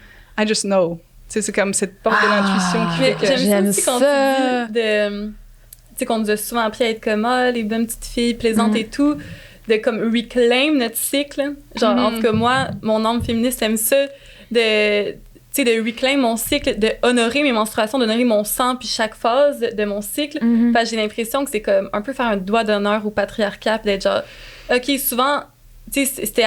I just know. Tu sais, c'est comme cette porte de l'intuition qui fait que... J'aime aussi quand tu dis tu sais, qu'on nous a souvent appris à être comme les bonnes petites filles plaisantes et tout, de comme reclaim notre cycle. Genre, en tout cas, moi, mon âme féministe aime ça, tu sais, de reclaim mon cycle, de honorer mes menstruations, d'honorer mon sang puis chaque phase de mon cycle. Parce que j'ai l'impression que c'est comme un peu faire un doigt d'honneur au patriarcat puis d'être genre, OK, souvent, tu sais, c'était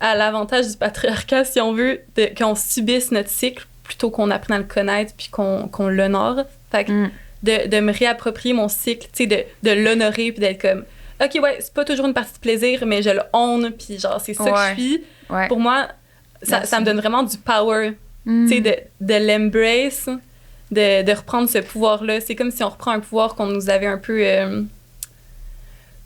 à l'avantage du patriarcat, si on veut, qu'on subisse notre cycle plutôt qu'on apprenne à le connaître puis qu'on l'honore. Fait que de me réapproprier mon cycle, tu sais, de l'honorer puis d'être comme, OK, ouais, c'est pas toujours une partie de plaisir, mais je le own puis genre, c'est ça que je suis. Ouais. Pour moi, ça me donne vraiment du power. Tu sais, de l'embrace, de reprendre ce pouvoir-là. C'est comme si on reprend un pouvoir qu'on nous avait un peu...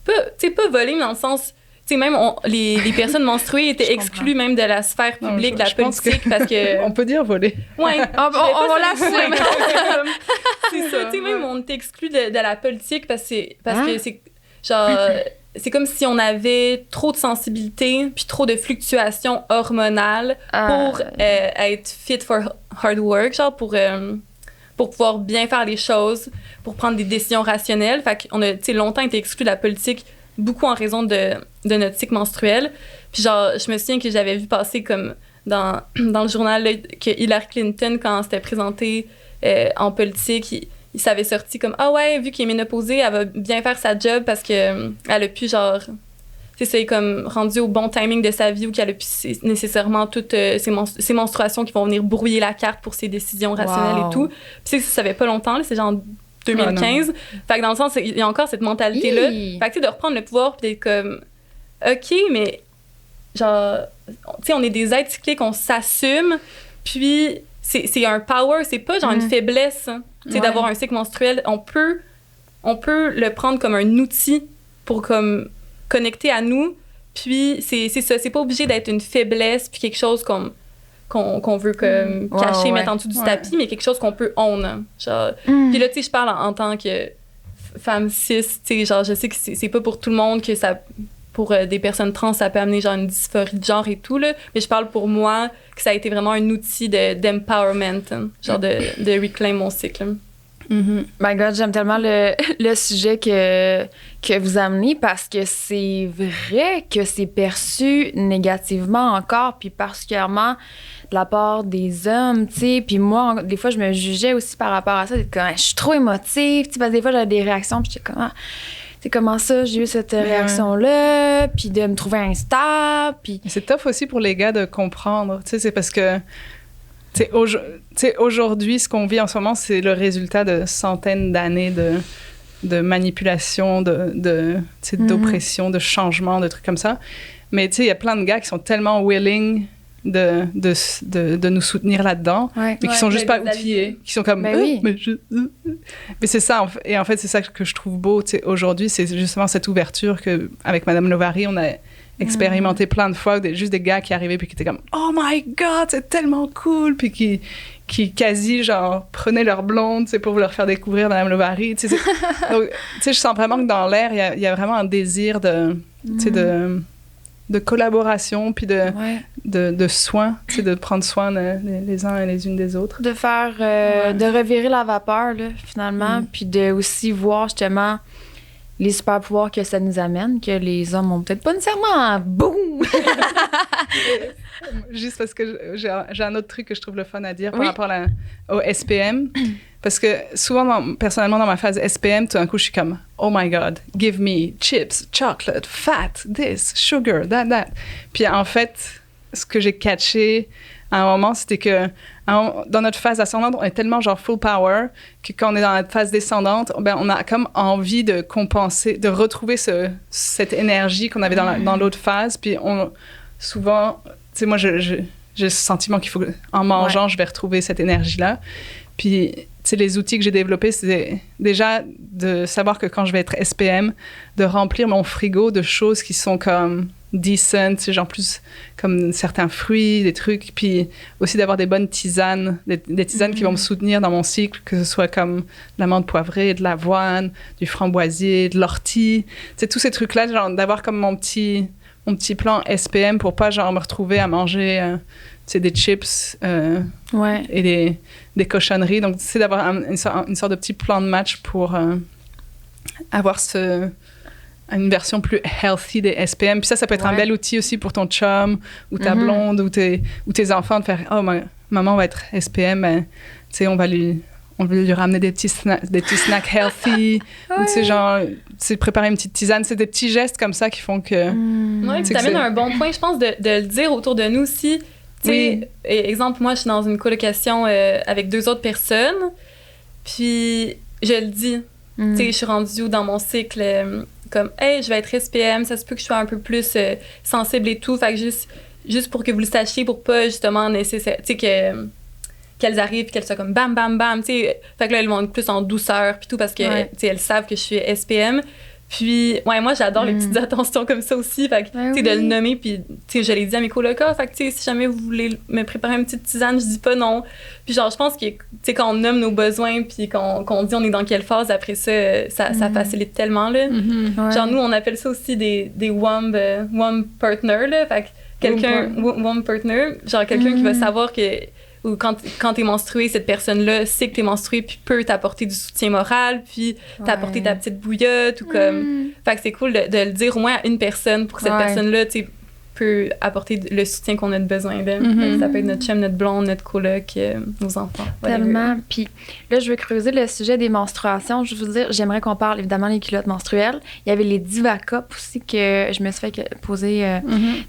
pas volé, mais dans le sens... Tu sais, même les personnes menstruées étaient exclues même de la sphère publique, de la politique, parce que... On peut dire voler. Ouais. on l'assume. C'est ça. Tu sais, même on était exclus de la politique parce que c'est genre... C'est comme si on avait trop de sensibilité puis trop de fluctuations hormonales pour être fit for hard work, genre pour pouvoir bien faire les choses, pour prendre des décisions rationnelles. Fait qu'on a, tu sais, longtemps été exclus de la politique, beaucoup en raison de notre cycle menstruel. Puis genre, je me souviens que j'avais vu passer comme dans le journal là, que Hillary Clinton, quand s'était présentée en politique, il s'avait sorti comme « Ah ouais, vu qu'il est ménopausé, elle va bien faire sa job parce que elle a pu genre... » Tu sais, c'est comme rendu au bon timing de sa vie ou qu'elle a pu nécessairement toutes ses menstruations qui vont venir brouiller la carte pour ses décisions rationnelles et tout. Puis ça fait pas longtemps, là, c'est genre 2015. Fait que dans le sens, il y a encore cette mentalité-là. Fait que tu sais, de reprendre le pouvoir puis d'être comme « OK, mais genre... » Tu sais, on est des êtres cycliques, on s'assume, puis c'est un power, c'est pas genre une faiblesse. C'est d'avoir un cycle menstruel, on peut le prendre comme un outil pour comme connecter à nous. Puis c'est ça, c'est pas obligé d'être une faiblesse puis quelque chose qu'on veut comme cacher, mettre en dessous du tapis, mais quelque chose qu'on peut own. Genre. Puis là, tu sais, je parle en tant que femme cis, tu sais, genre je sais que c'est pas pour tout le monde que ça pour des personnes trans, ça peut amener genre une dysphorie de genre et tout, là. Mais je parle pour moi que ça a été vraiment un outil d'empowerment, genre de reclaim mon cycle. My God, j'aime tellement le sujet que vous amenez parce que c'est vrai que c'est perçu négativement encore, puis particulièrement de la part des hommes, tu sais. Puis moi, des fois, je me jugeais aussi par rapport à ça, d'être comme, je suis trop émotive, tu sais, parce que des fois, j'avais des réactions, puis j'étais comme, comment ça, j'ai eu cette réaction-là, puis de me trouver instable, puis... C'est tough aussi pour les gars de comprendre, tu sais, c'est parce que, tu sais, aujourd'hui, ce qu'on vit en ce moment, c'est le résultat de centaines d'années de manipulation, d'oppression, de changement, de trucs comme ça. Mais tu sais, il y a plein de gars qui sont tellement willing de nous soutenir là-dedans, mais qui sont juste pas outillés, qui sont comme mais c'est ça et en fait c'est ça que je trouve beau, tu sais, aujourd'hui, c'est justement cette ouverture que avec Madame Lovary on a expérimenté plein de fois, juste des gars qui arrivaient puis qui étaient comme oh my god, c'est tellement cool, puis qui quasi genre prenaient leur blonde, tu sais, pour leur faire découvrir Madame Lovary, tu sais. Donc tu sais, je sens vraiment que dans l'air il y a vraiment un désir de tu sais de collaboration, puis de soins, tu sais, de prendre soin les uns et les unes des autres. De faire, de revirer la vapeur, là, finalement, puis de aussi voir, justement, les super pouvoirs que ça nous amène, que les hommes ont peut-être pas nécessairement. Boum! Juste parce que j'ai un autre truc que je trouve le fun à dire par Oui. rapport au SPM. Parce que souvent, personnellement, dans ma phase SPM, tout d'un coup, je suis comme, oh my God, give me chips, chocolate, fat, this, sugar, that. Puis en fait, ce que j'ai catché à un moment, c'était que dans notre phase ascendante, on est tellement genre full power que quand on est dans notre phase descendante, ben, on a comme envie de compenser, de retrouver cette énergie qu'on avait dans l'autre phase. Puis souvent, tu sais, moi, j'ai ce sentiment qu'il faut, en mangeant, je vais retrouver cette énergie-là. Puis, tu sais, les outils que j'ai développés, c'est déjà de savoir que quand je vais être SPM, de remplir mon frigo de choses qui sont comme decent, tu sais, genre plus comme certains fruits, des trucs, puis aussi d'avoir des bonnes tisanes, des tisanes qui vont me soutenir dans mon cycle, que ce soit comme de l'amande poivrée, de l'avoine, du framboisier, de l'ortie, tu sais, tous ces trucs-là, genre d'avoir comme mon petit plan SPM pour pas genre me retrouver à manger tu sais, des chips et des cochonneries. Donc, c'est d'avoir une sorte de petit plan de match pour avoir une version plus healthy des SPM. Puis ça peut être un bel outil aussi pour ton chum ou ta blonde ou tes enfants de faire « Oh, maman va être SPM, ben, tu sais, on va lui ramener des petits snacks healthy. Ou tu sais, genre, préparer une petite tisane. C'est des petits gestes comme ça qui font que... Oui, puis t'amènes un bon point, je pense, de le dire autour de nous aussi. Tu sais, exemple, moi, je suis dans une colocation avec 2 autres personnes, puis je le dis. Tu sais, je suis rendue dans mon cycle comme « Hey, je vais être SPM, ça se peut que je sois un peu plus sensible et tout. » Fait que juste pour que vous le sachiez, pour pas justement nécessaire... Tu sais, qu'elles arrivent, qu'elles soient comme bam, bam, bam, tu sais. Fait que là, elles vont être plus en douceur, puis tout, parce que, tu sais, elles savent que je suis SPM. Puis, moi, j'adore les petites attentions comme ça aussi. Fait que, tu sais, de le nommer, puis, tu sais, je l'ai dit à mes colocs, fait que, tu sais, si jamais vous voulez me préparer une petite tisane, je dis pas non. Puis, genre, je pense que, tu sais, quand on nomme nos besoins, puis qu'on dit on est dans quelle phase, après ça facilite tellement, là. Genre, nous, on appelle ça aussi des WOM partner, là. Fait que, quelqu'un, WOM partner, genre, quelqu'un qui va savoir que ou quand t'es menstruée, cette personne-là sait que t'es menstruée puis peut t'apporter du soutien moral puis t'apporter ta petite bouillotte ou comme... Fait que c'est cool de le dire au moins à une personne pour que cette personne-là, tu sais, peut apporter le soutien qu'on a de besoin. Fait que ça peut être notre chum, notre blonde, notre coloc, nos enfants. Tellement. Puis là, je veux creuser le sujet des menstruations. Je veux dire, j'aimerais qu'on parle évidemment des culottes menstruelles. Il y avait les Diva Cup aussi que je me suis fait poser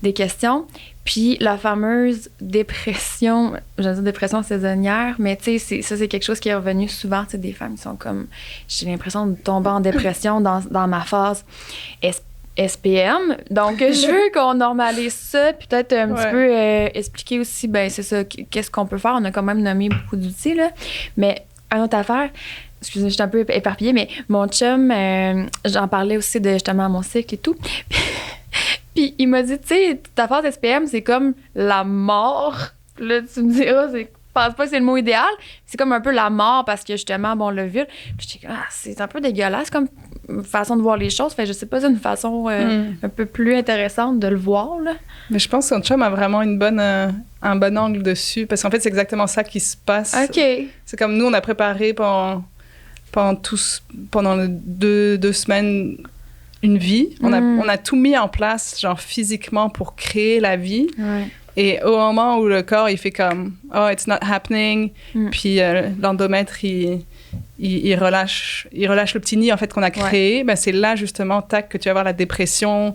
des questions. Puis la fameuse dépression, je veux dire dépression saisonnière, mais tu sais, c'est quelque chose qui est revenu souvent. Tu sais, des femmes qui sont comme, j'ai l'impression de tomber en dépression dans ma phase SPM. Donc, je veux qu'on normalise ça, puis peut-être un petit peu expliquer aussi, ben c'est ça, qu'est-ce qu'on peut faire. On a quand même nommé beaucoup d'outils, là. Mais une autre affaire, excusez-moi, je suis un peu éparpillée, mais mon chum, j'en parlais aussi de justement mon cycle et tout. Puis il m'a dit, tu sais, ta phase SPM, c'est comme la mort. Là, tu me diras, je pense pas que c'est le mot idéal. C'est comme un peu la mort parce que justement, bon, le vide. Puis je dis, c'est un peu dégueulasse comme façon de voir les choses. Fait que je sais pas, c'est une façon un peu plus intéressante de le voir, là. Mais je pense que ton chum a vraiment un bon angle dessus. Parce qu'en fait, c'est exactement ça qui se passe. OK. C'est comme nous, on a préparé pendant les deux semaines une vie. On a tout mis en place, genre physiquement, pour créer la vie. Ouais. Et au moment où le corps, il fait comme « Oh, it's not happening », puis l'endomètre, il relâche le petit nid, en fait, qu'on a créé, ben c'est là, justement, tac, que tu vas avoir la dépression,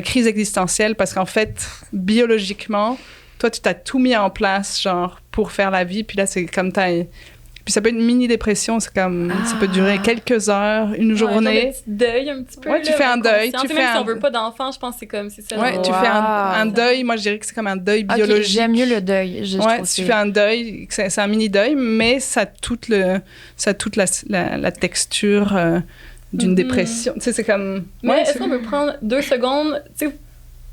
crise existentielle, parce qu'en fait, biologiquement, toi, tu t'as tout mis en place, genre, pour faire la vie, puis là, c'est comme Puis ça peut être une mini-dépression, c'est comme... Ça peut durer quelques heures, une journée. Un petit deuil, un petit peu. Ouais, tu fais un deuil. Même si on veut pas d'enfant, je pense que c'est ça. Ouais, tu fais un deuil. Moi, je dirais que c'est comme un deuil biologique. Okay, j'aime mieux le deuil. Je trouve tu fais un deuil, c'est un mini-deuil, mais ça a toute la texture d'une dépression. Tu sais, c'est comme... Mais est-ce qu'on peut prendre 2 secondes, tu sais,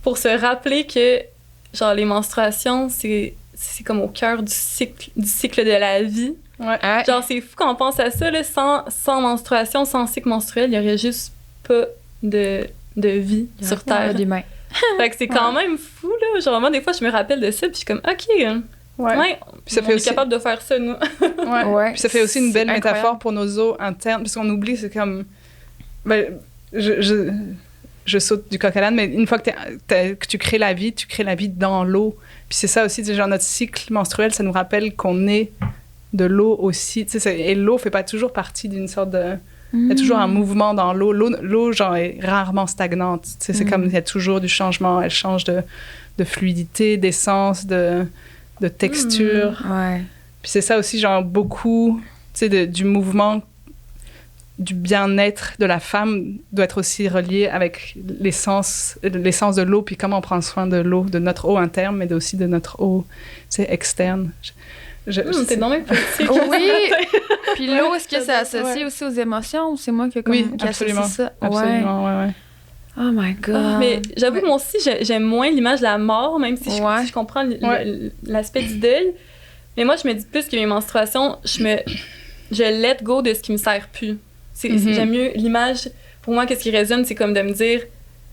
pour se rappeler que, genre, les menstruations, c'est comme au cœur du cycle de la vie. Ouais. Genre, c'est fou quand on pense à ça, là, sans menstruation, sans cycle menstruel, il y aurait juste pas de vie sur Terre. D'humain. Fait que c'est quand même fou, là. Genre, moi, des fois, je me rappelle de ça, puis je suis comme, OK, puis ça on fait est aussi... capable de faire ça, nous. Puis ça fait aussi une belle incroyable. métaphore pour nos os internes, parce qu'on oublie, c'est comme... Ben, je saute du coq à l'âne, mais une fois que tu crées la vie dans l'eau. Puis c'est ça aussi, genre notre cycle menstruel, ça nous rappelle qu'on est de l'eau aussi. Et l'eau fait pas toujours partie d'une sorte de... Il y a toujours un mouvement dans l'eau. L'eau, genre, est rarement stagnante. C'est comme il y a toujours du changement. Elle change de fluidité, d'essence, de texture. Ouais. Puis c'est ça aussi, genre, beaucoup, du mouvement, du bien-être de la femme doit être aussi relié avec l'essence de l'eau, puis comment on prend soin de l'eau, de notre eau interne, mais aussi de notre eau externe. T'es dans même politique. Oui! Puis l'eau, est-ce que ça associe aussi aux émotions ou c'est moi qui absolument. Associe ça? Absolument, ouais. Oh my God! Mais j'avoue que moi aussi, j'aime moins l'image de la mort, même si je comprends l'aspect du deuil. Mais moi, je me dis plus que mes menstruations, je let go de ce qui me sert plus. J'aime mieux l'image. Pour moi, qu'est-ce qui résonne, c'est comme de me dire,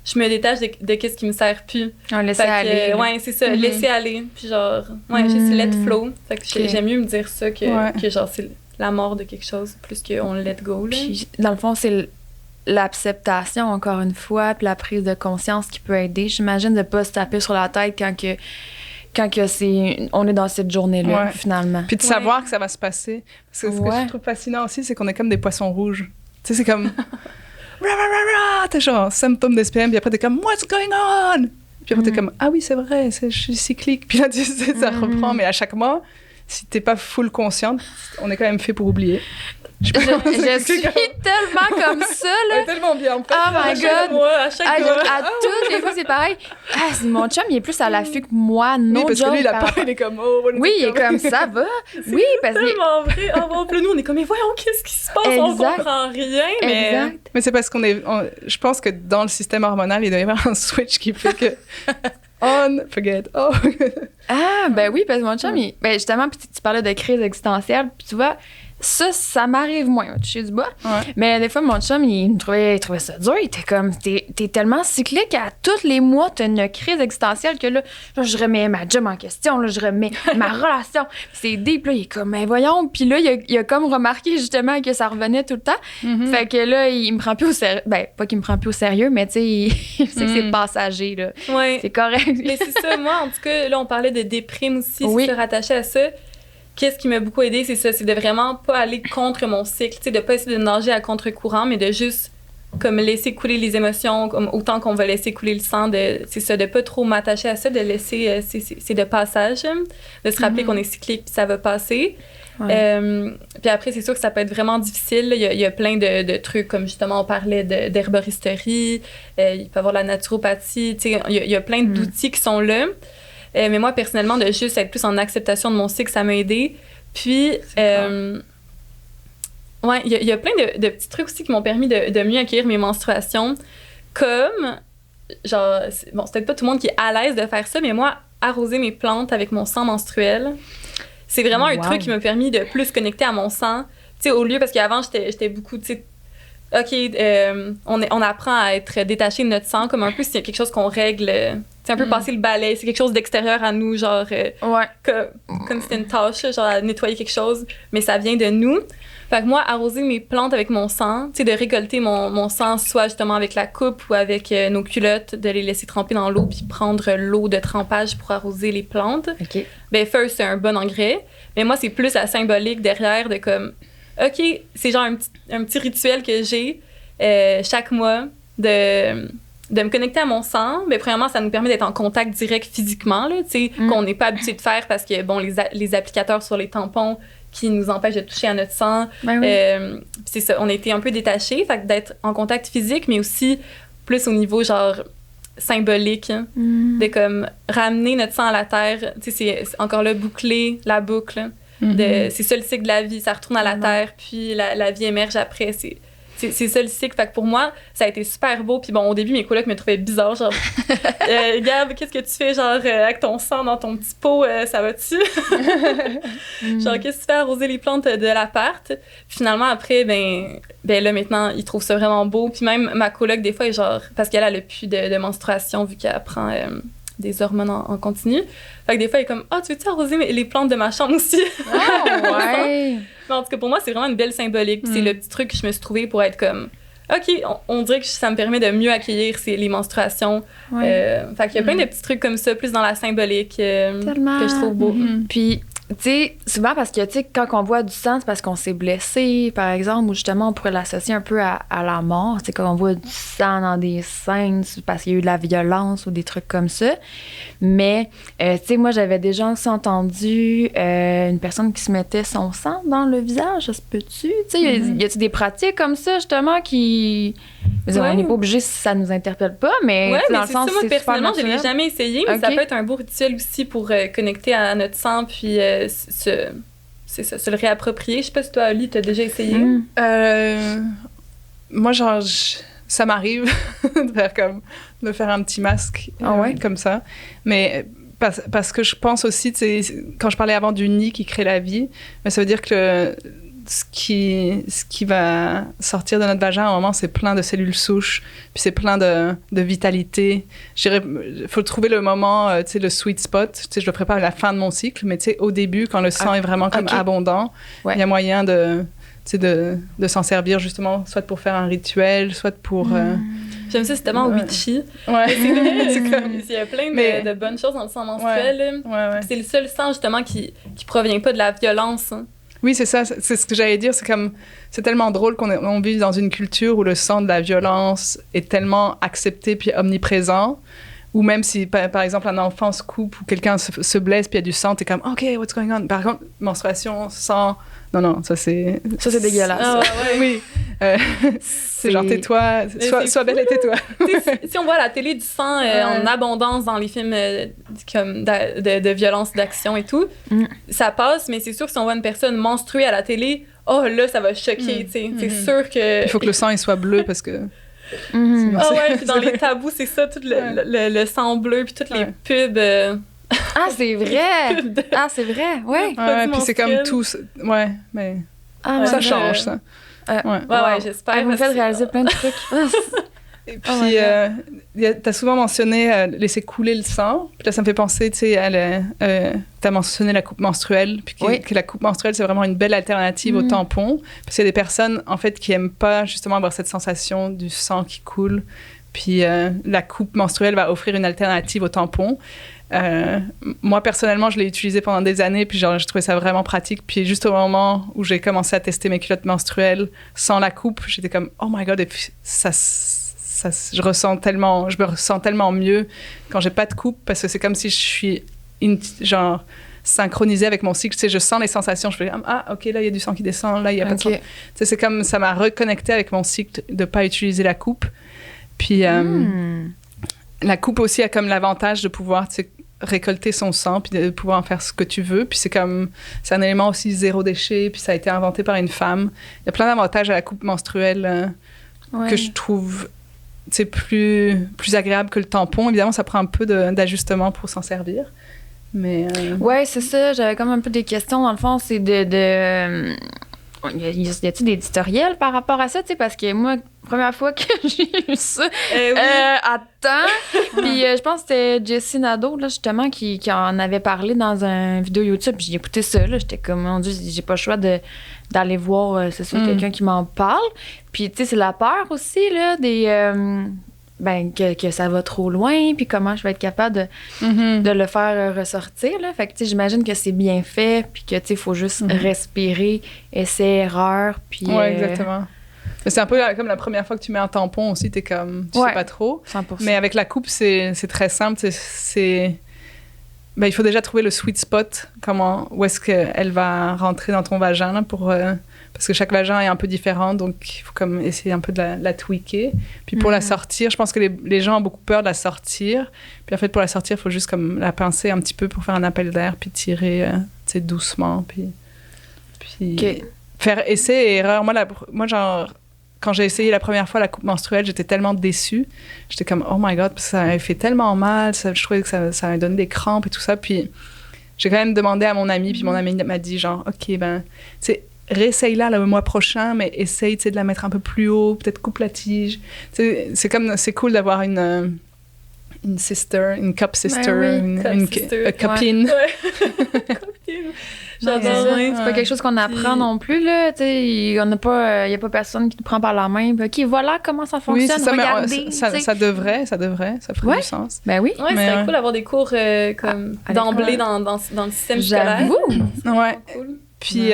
je me détache de qu'est-ce qui me sert plus. Laisser aller. Ouais, c'est ça, laisser aller. Puis genre, c'est let flow. Fait que j'aime mieux me dire ça que genre, c'est la mort de quelque chose, plus qu'on let go. Là. Puis, dans le fond, c'est l'acceptation, encore une fois, puis la prise de conscience qui peut aider. J'imagine de pas se taper sur la tête quand on est dans cette journée-là, finalement. Puis de savoir que ça va se passer. Parce que ce que je trouve fascinant aussi, c'est qu'on est comme des poissons rouges. Tu sais, c'est comme... T'es genre symptômes d'SPM, puis après t'es comme what's going on? Puis après t'es comme ah oui c'est vrai, je suis cyclique. Puis là tu sais, ça reprend, mais à chaque mois, si t'es pas full consciente, on est quand même fait pour oublier. Je suis tellement comme ça, là. Tellement bien, en fait. Oh my God! À chaque mois. À toutes les fois, c'est pareil. Mon chum, il est plus à l'affût que moi. Non, parce que lui, il a pas, il est comme, oui, il est comme, ça va. Oui, parce que... C'est tellement vrai. Ah, puis nous, on est comme, mais voyons, qu'est-ce qui se passe? Exact. On comprend rien, mais... Exact. Mais c'est parce je pense que dans le système hormonal, il doit y avoir un switch qui fait que... On, forget, ben oui, parce que mon chum, justement, puis tu parlais de crise existentielle, puis tu vois... Ça m'arrive moins, toucher du bois. Ouais. Mais des fois, mon chum, il trouvait ça dur. Il était comme, t'es tellement cyclique, à tous les mois, t'as une crise existentielle que là, je remets ma job en question, là, je remets ma relation. Puis c'est deep, là, il est comme, mais voyons. Puis là, il a comme remarqué justement que ça revenait tout le temps. Mm-hmm. Fait que là, il me prend plus au sérieux. Ben, pas qu'il me prend plus au sérieux, mais tu sais, il sait que c'est passager, là. Ouais. C'est correct. Mais c'est ça, moi, en tout cas, là, on parlait de déprime aussi, c'est se rattacher à ça. Qu'est-ce qui m'a beaucoup aidé, c'est ça, c'est de vraiment pas aller contre mon cycle, tu sais, de pas essayer de nager à contre-courant, mais de juste comme laisser couler les émotions, comme autant qu'on va laisser couler le sang, c'est ça, de pas trop m'attacher à ça, de laisser, c'est de passage, de se rappeler qu'on est cyclique puis ça va passer. Ouais. Puis après, c'est sûr que ça peut être vraiment difficile. Il y a plein de trucs, comme justement, on parlait d'herboristerie, il peut y avoir la naturopathie, tu sais, il y a plein d'outils qui sont là. Mais moi, personnellement, de juste être plus en acceptation de mon cycle, ça m'a aidé. Puis, il y a plein de petits trucs aussi qui m'ont permis de mieux accueillir mes menstruations. Comme, genre, c'est peut-être pas tout le monde qui est à l'aise de faire ça, mais moi, arroser mes plantes avec mon sang menstruel, c'est vraiment un truc qui m'a permis de plus connecter à mon sang. Tu sais, au lieu, parce qu'avant, j'étais beaucoup, tu sais, OK, on apprend à être détaché de notre sang, comme un peu c'est quelque chose qu'on règle. C'est un peu passer le balai, c'est quelque chose d'extérieur à nous, genre comme c'était une tâche, genre à nettoyer quelque chose, mais ça vient de nous. Fait que moi, arroser mes plantes avec mon sang, tu sais, de récolter mon sang, soit justement avec la coupe ou avec nos culottes, de les laisser tremper dans l'eau puis prendre l'eau de trempage pour arroser les plantes. Okay. Ben first, c'est un bon engrais, mais moi, c'est plus la symbolique derrière de comme, OK, c'est genre un petit rituel que j'ai chaque mois de me connecter à mon sang. Mais premièrement, ça nous permet d'être en contact direct physiquement, là, tu sais, qu'on n'est pas habitué de faire parce que, bon, les applicateurs sur les tampons qui nous empêchent de toucher à notre sang. Ben oui. C'est ça, on a été un peu détachés, fait que d'être en contact physique, mais aussi plus au niveau, genre, symbolique, de comme ramener notre sang à la terre. Tu sais, c'est encore là, boucler la boucle. C'est ça le cycle de la vie, ça retourne à la terre, puis la vie émerge après. C'est ça le cycle. Fait que pour moi, ça a été super beau. Puis bon, au début, mes colocs me trouvaient bizarre. Genre, Gab, qu'est-ce que tu fais, genre, avec ton sang dans ton petit pot, ça va-tu? Genre, qu'est-ce que tu fais arroser les plantes de l'appart? Puis finalement, après, ben là, maintenant, ils trouvent ça vraiment beau. Puis même ma coloc, des fois, genre, parce qu'elle a plus de menstruation, vu qu'elle prend des hormones en continu. Fait que des fois, elle est comme, tu veux-tu arroser les plantes de ma chambre aussi? Oh, ouais! Mais en tout cas, pour moi, c'est vraiment une belle symbolique. Puis c'est le petit truc que je me suis trouvée pour être comme, OK, on dirait que ça me permet de mieux accueillir les menstruations. Fait qu'il y a plein de petits trucs comme ça, plus dans la symbolique, que je trouve beau. Puis, tu sais, souvent parce que, tu sais, quand on voit du sang, c'est parce qu'on s'est blessé, par exemple, ou justement, on pourrait l'associer un peu à la mort. Tu sais, quand on voit du sang dans des scènes, c'est parce qu'il y a eu de la violence ou des trucs comme ça. Mais, tu sais, moi, j'avais déjà aussi entendu une personne qui se mettait son sang dans le visage, ça se peut-tu? Tu sais, y a-tu des pratiques comme ça, justement, qui... On n'est pas obligé si ça nous interpelle pas, mais dans le sens, moi, c'est personnellement, super je l'ai jamais essayé, mais ça peut être un beau rituel aussi pour connecter à notre sang, puis se le réapproprier. Je sais pas si toi, Ali, t'as déjà essayé. Moi, genre, ça m'arrive de faire un petit masque comme ça. Mais parce que je pense aussi, quand je parlais avant du nid qui crée la vie, mais ça veut dire que ce qui va sortir de notre vagin à un moment, c'est plein de cellules souches, puis c'est plein de vitalité. Je dirais, il faut trouver le moment, tu sais, le sweet spot. Tu sais, je le prépare à la fin de mon cycle, mais tu sais, au début, quand le sang est vraiment comme abondant, il y a moyen de s'en servir justement, soit pour faire un rituel, soit pour... J'aime ça, c'est tellement witchy. Ouais. C'est comme, il y a plein de bonnes choses dans le sang menstruel. C'est le seul sang, justement, qui provient pas de la violence. Hein. Oui, c'est ça. C'est ce que j'allais dire. C'est tellement drôle qu'on vit dans une culture où le sang de la violence est tellement accepté puis omniprésent. Ou même si, par exemple, un enfant se coupe ou quelqu'un se blesse puis il y a du sang, t'es comme, OK, what's going on? Par contre, menstruation, sang... Non, ça c'est dégueulasse. Oui. C'est genre, tais-toi, sois belle et tais-toi. Si on voit à la télé du sang en abondance dans les films comme de violence, d'action et tout, ça passe, mais c'est sûr que si on voit une personne menstruée à la télé, oh là, ça va choquer, tu sais. C'est sûr que... Il faut que le sang il soit bleu parce que... Puis dans les tabous, c'est ça, tout le sang bleu, puis toutes les pubs... Ah, c'est vrai! Ah, c'est vrai, oui. Puis c'est comme tout... Ouais, mais ça change, ça. J'espère. Elle m'a fait réaliser plein de trucs. Et puis, t'as souvent mentionné laisser couler le sang. Puis là, ça me fait penser, tu sais, t'as mentionné la coupe menstruelle. Puis que la coupe menstruelle, c'est vraiment une belle alternative au tampon. Parce qu'il y a des personnes, en fait, qui aiment pas justement avoir cette sensation du sang qui coule. Puis la coupe menstruelle va offrir une alternative au tampon. Moi, personnellement, je l'ai utilisé pendant des années, puis genre, j'ai trouvé ça vraiment pratique. Puis juste au moment où j'ai commencé à tester mes culottes menstruelles sans la coupe, j'étais comme, oh my God, et puis je me ressens tellement mieux quand j'ai pas de coupe, parce que c'est comme si je suis genre synchronisée avec mon cycle. Tu sais, je sens les sensations, je fais comme, ah, OK, là, il y a du sang qui descend, là, il y a pas de sang. Tu sais, c'est comme, ça m'a reconnecté avec mon cycle de pas utiliser la coupe. Puis la coupe aussi a comme l'avantage de pouvoir, tu sais, récolter son sang puis de pouvoir en faire ce que tu veux. Puis c'est un élément aussi zéro déchet, puis ça a été inventé par une femme. Il y a plein d'avantages à la coupe menstruelle que je trouve, tu sais, plus agréable que le tampon. Évidemment, ça prend un peu d'ajustement pour s'en servir. Mais ouais, c'est ça. J'avais comme un peu des questions. Dans le fond, c'est y a-t-il des tutoriels par rapport à ça, tu sais, parce que moi, première fois que j'ai eu ça, puis je pense que c'était Jessie Nadeau, là, justement, qui en avait parlé dans une vidéo YouTube, puis j'ai écouté ça, là, j'étais comme, mon Dieu, j'ai pas le choix d'aller voir, c'est sûr, quelqu'un qui m'en parle. Puis, tu sais, c'est la peur aussi, là, que ça va trop loin, puis comment je vais être capable de le faire ressortir, là. Fait que, tu sais, j'imagine que c'est bien fait, puis que, tu sais, il faut juste respirer, essai-erreur, puis... Ouais, exactement. C'est un peu comme la première fois que tu mets un tampon aussi, t'es comme... Tu sais pas trop. 100%. Mais avec la coupe, c'est très simple. Il faut déjà trouver le sweet spot, où est-ce qu'elle va rentrer dans ton vagin, là, parce que chaque vagin est un peu différent, donc il faut comme essayer un peu de la tweaker. Puis pour la sortir, je pense que les gens ont beaucoup peur de la sortir. Puis en fait, pour la sortir, il faut juste comme la pincer un petit peu pour faire un appel d'air, puis tirer doucement, puis faire essai et erreur. Moi, genre, quand j'ai essayé la première fois la coupe menstruelle, j'étais tellement déçue. J'étais comme, oh my God, parce que ça avait fait tellement mal. Je trouvais que ça m'avait donné des crampes et tout ça. Puis j'ai quand même demandé à mon ami, puis mon ami m'a dit genre, OK, ben, tu sais, réessaye-la le mois prochain, mais essaye, tu sais, de la mettre un peu plus haut, peut-être coupe la tige. Tu sais, c'est cool d'avoir une sister, une cup sister, une copine. Ouais. Copine. J'adore, c'est pas quelque chose qu'on apprend non plus, là. Il y a pas personne qui nous prend par la main. OK, voilà comment ça fonctionne. Oui, c'est ça, regardez. mais ça devrait, ça ferait du sens. Ben oui. Ouais, c'est cool d'avoir des cours comme d'emblée dans le système scolaire. Ouais. Cool. Puis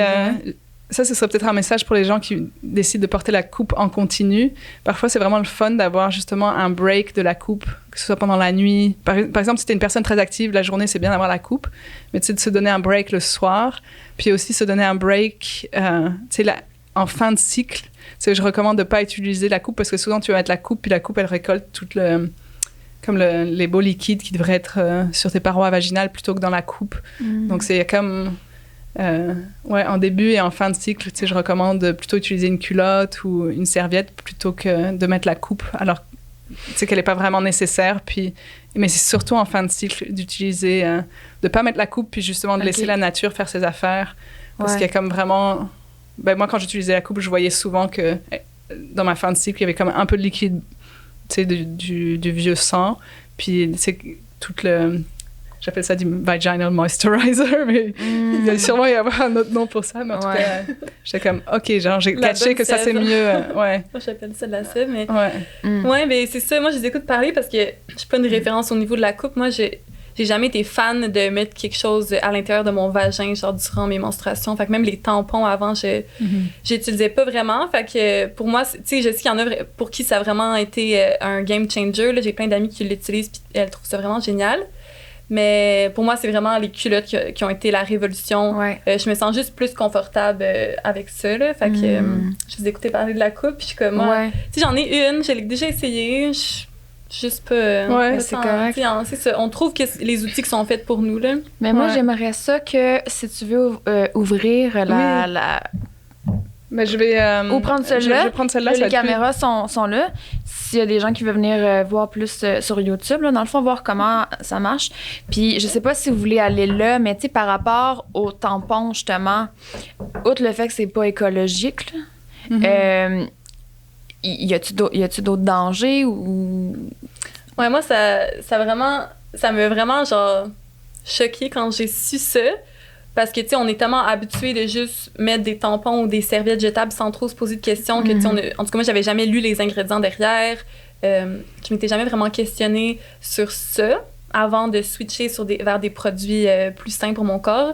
ça, ce serait peut-être un message pour les gens qui décident de porter la coupe en continu. Parfois, c'est vraiment le fun d'avoir justement un break de la coupe, que ce soit pendant la nuit. Par exemple, si t'es une personne très active, la journée, c'est bien d'avoir la coupe, mais tu sais, de se donner un break le soir, puis aussi se donner un break, tu sais, en fin de cycle. Tu sais, je recommande de pas utiliser la coupe parce que souvent, tu vas mettre la coupe, puis la coupe, elle récolte les beaux liquides qui devraient être sur tes parois vaginales plutôt que dans la coupe. Donc, c'est comme... en début et en fin de cycle, tu sais, je recommande plutôt utiliser une culotte ou une serviette plutôt que de mettre la coupe, alors tu sais qu'elle n'est pas vraiment nécessaire. Mais c'est surtout en fin de cycle d'utiliser, de pas mettre la coupe, puis justement de laisser la nature faire ses affaires. Parce qu'il y a comme vraiment... moi, quand j'utilisais la coupe, je voyais souvent que dans ma fin de cycle, il y avait comme un peu de liquide, tu sais, du vieux sang. Puis c'est tout le... J'appelle ça du vaginal moisturizer, mais il doit sûrement y avoir un autre nom pour ça. Mais en tout cas, j'étais comme, OK, genre, j'ai catché que ça, c'est mieux. Moi, j'appelle ça de la sève, mais... Ouais, mais c'est ça. Moi, je les écoute parler parce que je suis pas une référence au niveau de la coupe. Moi, j'ai jamais été fan de mettre quelque chose à l'intérieur de mon vagin, genre, durant mes menstruations. Fait que même les tampons, avant, j'utilisais pas vraiment. Fait que pour moi, tu sais, je sais qu'il y en a pour qui ça a vraiment été un game changer. Là, j'ai plein d'amis qui l'utilisent puis elles trouvent ça vraiment génial. Mais pour moi, c'est vraiment les culottes qui ont été la révolution. Je me sens juste plus confortable avec ça. Là. Fait que je vous ai écouté parler de la coupe. Puis comme moi, tu sais, j'en ai une, je l'ai déjà essayée. Juste pas. C'est correct. C'est ça. On trouve que les outils qui sont faits pour nous. Là. Mais moi, j'aimerais ça que si tu veux ouvrir la... Mais je vais ou prendre celle-là. Je vais prendre celle-là. Les caméras sont là. S'il y a des gens qui veulent venir voir plus sur YouTube, là, dans le fond, voir comment ça marche. Puis, je sais pas si vous voulez aller là, mais tu sais, par rapport aux tampons, justement, outre le fait que c'est pas écologique, là, y a-tu d'autres dangers ou... Ouais, moi, ça m'a vraiment, genre, choquée quand j'ai su ça. Parce que, tu sais, on est tellement habitué de juste mettre des tampons ou des serviettes jetables sans trop se poser de questions que, tu sais, en tout cas, moi, j'avais jamais lu les ingrédients derrière. Je m'étais jamais vraiment questionnée sur ça avant de switcher vers des produits plus sains pour mon corps.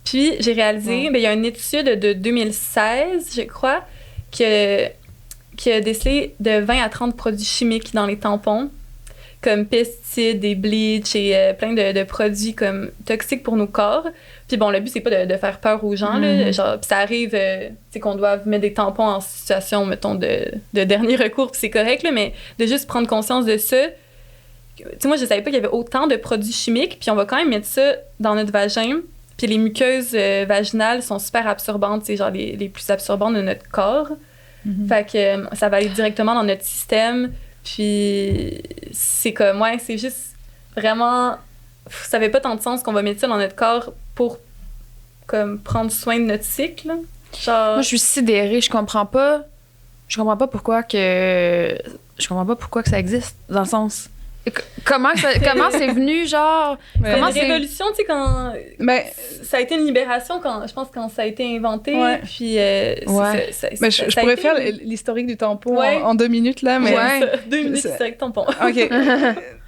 Puis, j'ai réalisé, il y a une étude de 2016, je crois, qui a décelé de 20 à 30 produits chimiques dans les tampons, comme pesticides, des bleach et plein de produits comme toxiques pour nos corps. Puis bon, le but, c'est pas de faire peur aux gens, là. Genre, puis ça arrive, tu sais, qu'on doit mettre des tampons en situation, mettons, de dernier recours, puis c'est correct, là, mais de juste prendre conscience de ça. Tu sais, moi, je savais pas qu'il y avait autant de produits chimiques, puis on va quand même mettre ça dans notre vagin. Puis les muqueuses vaginales sont super absorbantes, c'est genre les plus absorbantes de notre corps. Fait que ça va aller directement dans notre système. Puis c'est comme, c'est juste vraiment... Ça fait pas tant de sens qu'on va mettre ça dans notre corps pour comme prendre soin de notre cycle. Genre... Moi, je suis sidérée. Je comprends pas pourquoi que ça existe, dans le sens... Comment c'est venu, genre... Comment c'est une révolution, tu sais, quand... ça a été une libération, je pense, quand ça a été inventé. Puis, je pourrais faire l'historique du tampon en 2 minutes, là, mais... 2 minutes historique tampon. OK.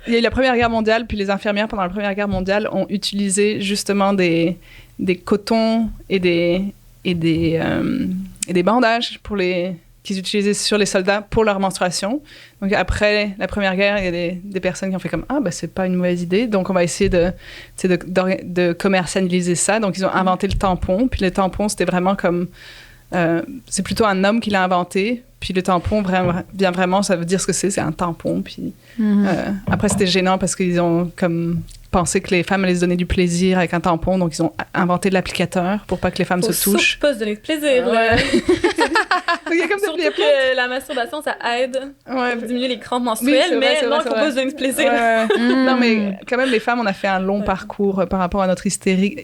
Il y a eu la Première Guerre mondiale, puis les infirmières, pendant la Première Guerre mondiale, ont utilisé justement des cotons et des bandages qu'ils utilisaient sur les soldats pour leur menstruation. Donc après la Première Guerre, il y a des personnes qui ont fait comme c'est pas une mauvaise idée, donc on va essayer de commercialiser ça. Donc ils ont inventé le tampon, puis le tampon c'était vraiment comme c'est plutôt un homme qui l'a inventé, puis le tampon vient vraiment, ça veut dire ce que c'est un tampon. Puis après c'était gênant parce qu'ils ont comme pensaient que les femmes allaient se donner du plaisir avec un tampon, donc ils ont inventé de l'applicateur pour pas que les femmes se touchent. Faut pas se donner de plaisir. Il y a comme surtout que la masturbation, ça aide pour diminuer les crampes menstruelles, mais il faut pas se donner de plaisir. Non, mais quand même, les femmes, on a fait un long parcours par rapport à notre hystérique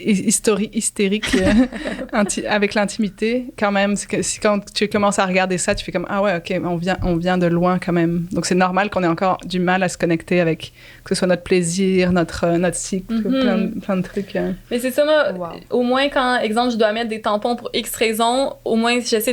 avec l'intimité. Quand même, quand tu commences à regarder ça, tu fais comme OK, on vient de loin quand même. Donc c'est normal qu'on ait encore du mal à se connecter avec que ce soit notre plaisir, notre notre cycle, plein de trucs. Mais c'est ça, moi, au moins quand, exemple, je dois mettre des tampons pour X raisons, au moins j'essaie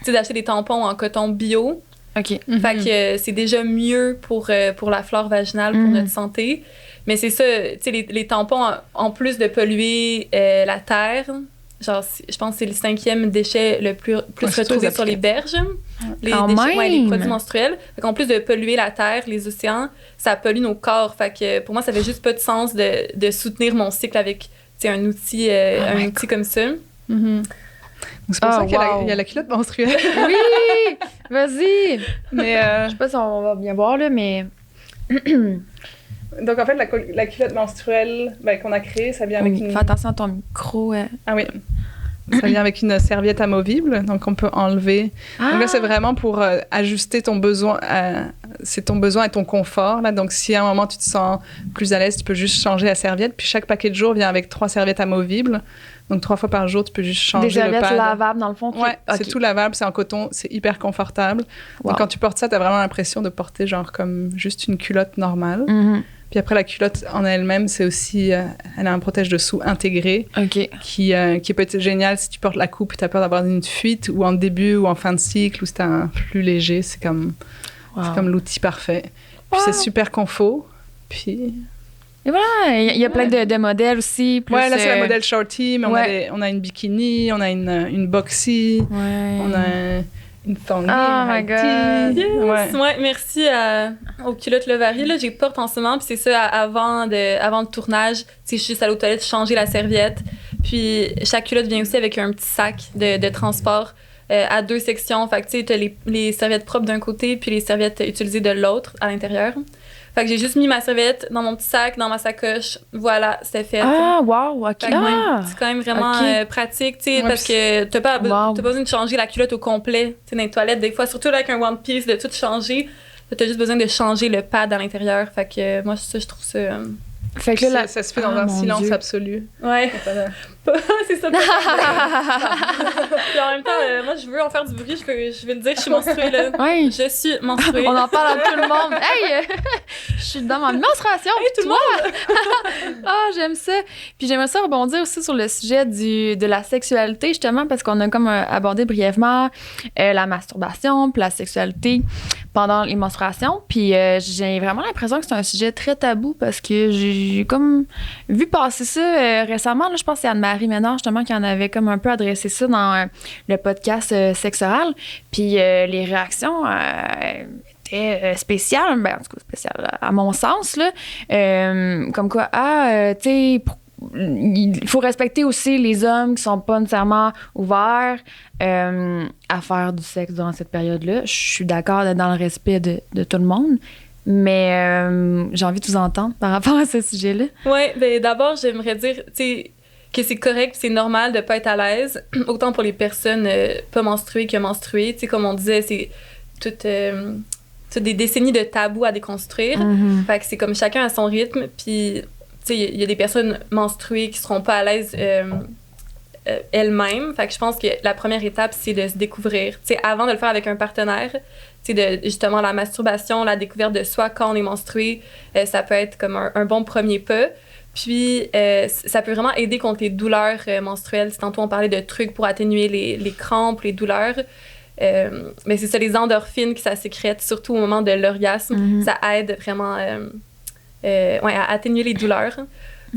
d'acheter des tampons en coton bio. OK. Fait que c'est déjà mieux pour la flore vaginale, pour notre santé. Mais c'est ça, tu sais, les tampons, en plus de polluer la terre, genre, je pense que c'est le 5e déchet le plus retrouvé sur les berges. Les produits menstruels. Fait qu'en plus de polluer la terre, les océans, ça pollue nos corps. Fait que pour moi, ça fait juste pas de sens de soutenir mon cycle avec un outil comme ça. C'est pour ça qu'il y a la culotte menstruelle. Oui! Vas-y! Mais je sais pas si on va bien voir, là, mais... Donc, en fait, la culotte menstruelle qu'on a créée, ça vient avec une... Fais attention à ton micro. Ah oui. Ça vient avec une serviette amovible, donc on peut enlever. Donc là, c'est vraiment pour ajuster ton besoin. C'est ton besoin et ton confort. Là. Donc, si à un moment, tu te sens plus à l'aise, tu peux juste changer la serviette. Puis chaque paquet de jours vient avec 3 serviettes amovibles. Donc, 3 fois par jour, tu peux juste changer le pad. Des serviettes lavables, dans le fond? Ouais, c'est tout lavable, c'est en coton, c'est hyper confortable. Wow. Donc, quand tu portes ça, tu as vraiment l'impression de porter genre comme juste une culotte normale. Puis après, la culotte en elle-même, c'est aussi... elle a un protège-dessous intégré qui peut être génial si tu portes la coupe et tu as peur d'avoir une fuite ou en début ou en fin de cycle ou si tu as un flux léger. C'est comme l'outil parfait. Puis c'est super confort. Puis... Et voilà, il y a plein de modèles aussi. Plus, là, c'est la modèle shorty, mais on a une bikini, on a une boxy, on a une thongy, oh my God! Yes. Ouais, merci aux culottes Lovary. Là, j'ai porte en ce moment, puis c'est ça, avant le tournage, je suis juste allée aux toilettes changer la serviette. Puis chaque culotte vient aussi avec un petit sac de transport à 2 sections. Fait que tu sais, t'as les serviettes propres d'un côté, puis les serviettes utilisées de l'autre à l'intérieur. Fait que j'ai juste mis ma serviette dans mon petit sac, dans ma sacoche. Voilà, c'était fait. Ah, wow, OK. C'est quand même vraiment pratique, tu sais, parce que t'as pas besoin de changer la culotte au complet, tu sais, dans les toilettes. Des fois, surtout là, avec un One Piece, de tout changer, t'as juste besoin de changer le pad à l'intérieur. Fait que moi, ça, je trouve ça... Fait que là, ça se fait dans un silence absolu. Ouais. C'est ça. Puis en même temps, moi, je veux en faire du bruit. Je vais le dire, je suis menstruée, là. Oui. Je suis menstruée. On en parle à tout le monde. Hey! Je suis dans ma menstruation. Hey, tout le monde! J'aime ça. Puis j'aimerais ça rebondir aussi sur le sujet de la sexualité, justement, parce qu'on a comme abordé brièvement la masturbation puis la sexualité pendant les menstruations. Puis j'ai vraiment l'impression que c'est un sujet très tabou parce que j'ai comme vu passer ça récemment. Là, je pense que c'est Anne-Marie Ménard, justement, qui en avait comme un peu adressé ça dans le podcast Sexe oral. Puis les réactions étaient spéciales, en tout cas spéciales à mon sens, là. Comme quoi, tu sais, il faut respecter aussi les hommes qui sont pas nécessairement ouverts à faire du sexe durant cette période-là. Je suis d'accord d'être dans le respect de tout le monde. Mais j'ai envie de vous entendre par rapport à ce sujet-là. Oui, bien d'abord, j'aimerais dire que c'est correct, c'est normal de pas être à l'aise, autant pour les personnes pas menstruées que menstruées. Tu sais, comme on disait, c'est toutes des décennies de tabous à déconstruire. Fait que c'est comme chacun à son rythme. Puis, tu sais, il y a des personnes menstruées qui seront pas à l'aise elles-mêmes. Fait que je pense que la première étape, c'est de se découvrir. Tu sais, avant de le faire avec un partenaire, tu sais, justement, la masturbation, la découverte de soi quand on est menstrué, ça peut être comme un bon premier pas. Puis, ça peut vraiment aider contre les douleurs menstruelles. Tantôt, on parlait de trucs pour atténuer les crampes, les douleurs. Mais c'est ça, les endorphines que ça sécrète, surtout au moment de l'orgasme, ça aide vraiment à atténuer les douleurs.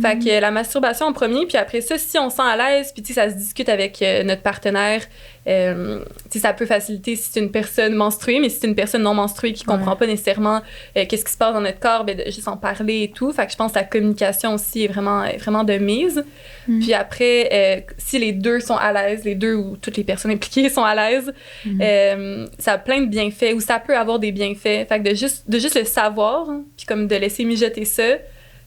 Fait que la masturbation en premier, puis après ça, si on se sent à l'aise, puis ça se discute avec notre partenaire, ça peut faciliter si c'est une personne menstruée, mais si c'est une personne non menstruée qui comprend pas nécessairement qu'est-ce qui se passe dans notre corps, ben, de juste en parler et tout. Fait que je pense que la communication aussi est vraiment de mise. Puis après, si les deux sont à l'aise, les deux ou toutes les personnes impliquées sont à l'aise, ça a plein de bienfaits, ou ça peut avoir des bienfaits. Fait que de juste le savoir, puis comme de laisser mijoter ça,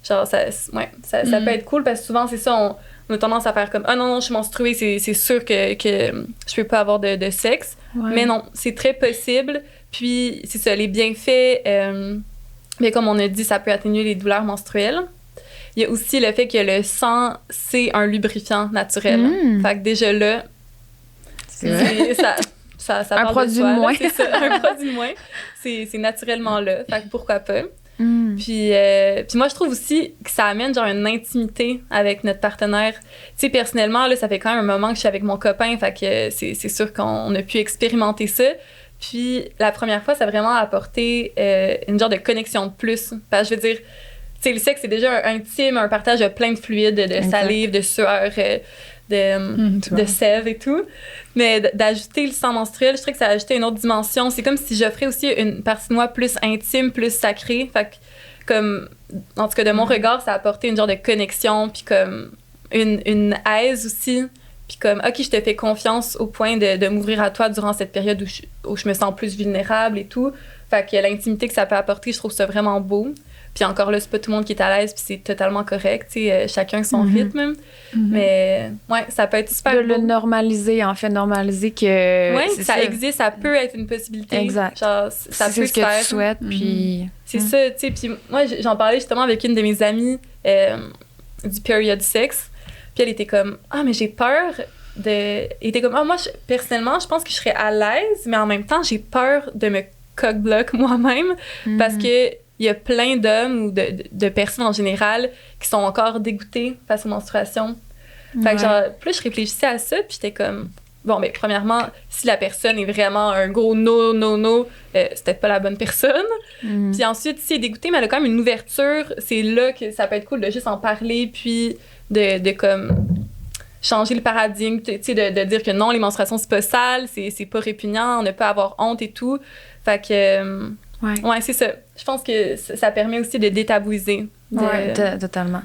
genre, ça peut être cool parce que souvent, c'est ça, on a tendance à faire comme « Ah non, je suis menstruée, c'est sûr que je peux pas avoir de sexe. » Mais non, c'est très possible. Puis, c'est ça, les bienfaits, mais comme on a dit, ça peut atténuer les douleurs menstruelles. Il y a aussi le fait que le sang, c'est un lubrifiant naturel. Fait que déjà là, ça un parle produit de soi, de moins. C'est ça, un produit de moins. C'est naturellement là. Fait que pourquoi pas. Puis moi, je trouve aussi que ça amène genre une intimité avec notre partenaire. Tu sais, personnellement, là, ça fait quand même un moment que je suis avec mon copain, fait que c'est sûr qu'on a pu expérimenter ça. Puis la première fois, ça a vraiment apporté une genre de connexion de plus. Parce que je veux dire, tu sais, le sexe, c'est déjà intime, un partage de plein de fluides, de salive, de sueur, de sève et tout. Mais d'ajouter le sang menstruel, je trouve que ça a ajouté une autre dimension. C'est comme si j'offrais aussi une partie de moi plus intime, plus sacrée. Fait que, comme, en tout cas, de mon regard, ça a apporté une genre de connexion, puis comme une aise aussi. Puis comme, OK, je te fais confiance au point de m'ouvrir à toi durant cette période où je me sens plus vulnérable et tout. Fait que l'intimité que ça peut apporter, je trouve ça vraiment beau. Puis encore là, c'est pas tout le monde qui est à l'aise, puis c'est totalement correct, tu sais, chacun son rythme. Mais ouais, ça peut être super beau. De le normaliser, en fait, normaliser que... Oui, ça existe, ça peut être une possibilité. Exact. Genre, ça peut c'est ce se faire. que tu souhaites, puis... C'est ça, tu sais, puis moi, j'en parlais justement avec une de mes amies du period sex, puis elle était comme, ah, mais j'ai peur de... Elle était comme, ah, moi, personnellement, je pense que je serais à l'aise, mais en même temps, j'ai peur de me cock-block moi-même, parce que il y a plein d'hommes ou de personnes en général qui sont encore dégoûtées face aux menstruations. Fait que genre, plus je réfléchissais à ça, puis j'étais comme, bon, mais premièrement, si la personne est vraiment un gros no, c'est peut-être pas la bonne personne. Puis ensuite, si elle est dégoûtée, mais elle a quand même une ouverture, c'est là que ça peut être cool de juste en parler, puis de comme changer le paradigme, tu sais, de dire que non, les menstruations, c'est pas sale, c'est pas répugnant, on ne peut pas avoir honte et tout. Fait que... Ouais, c'est ça. Je pense que ça permet aussi de détabouiser. Totalement.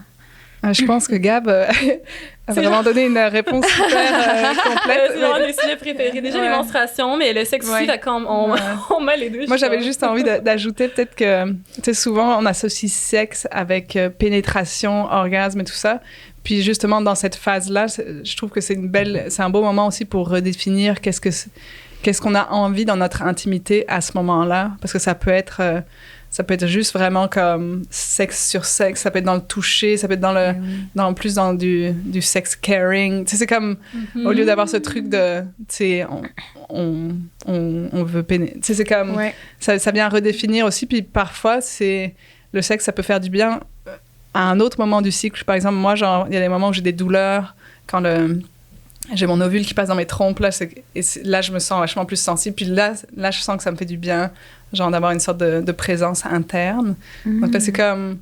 Je pense que Gab a vraiment donné une réponse super complète. C'est vraiment mes sujets préférés. Déjà les menstruations, mais le sexe aussi, quand on met les deux. Moi, j'avais juste envie d'ajouter peut-être que, tu sais, souvent, on associe sexe avec pénétration, orgasme et tout ça. Puis justement, dans cette phase-là, je trouve que c'est un beau moment aussi pour redéfinir qu'est-ce qu'on a envie dans notre intimité à ce moment-là, parce que ça peut être juste vraiment comme sexe sur sexe, ça peut être dans le toucher, ça peut être plus dans du sex caring. Tu sais, c'est comme au lieu d'avoir ce truc de, tu sais, on veut pénétrer. Tu sais, c'est comme ça vient redéfinir aussi. Puis parfois, le sexe, ça peut faire du bien à un autre moment du cycle. Par exemple, moi, genre, il y a des moments où j'ai des douleurs quand j'ai mon ovule qui passe dans mes trompes, là, là, je me sens vachement plus sensible. Puis là, je sens que ça me fait du bien, genre d'avoir une sorte de présence interne. Donc là, c'est comme...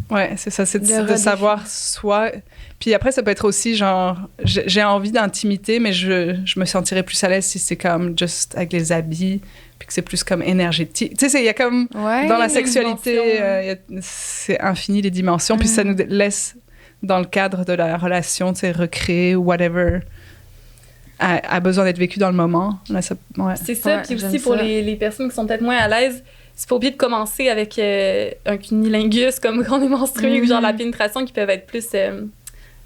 Ouais, c'est ça, c'est de savoir soi. Puis après, ça peut être aussi genre, j'ai envie d'intimité, mais je me sentirais plus à l'aise si c'est comme juste avec les habits, puis que c'est plus comme énergétique. Tu sais, il y a comme... dans la sexualité, c'est infini les dimensions, puis ça nous laisse... dans le cadre de la relation, tu sais, recréer ou whatever, a besoin d'être vécu dans le moment. Là, c'est ça, puis aussi pour les personnes qui sont peut-être moins à l'aise, c'est pas oublier de commencer avec un cunilingus, comme quand on est menstrué, ou genre la pénétration, qui peuvent être plus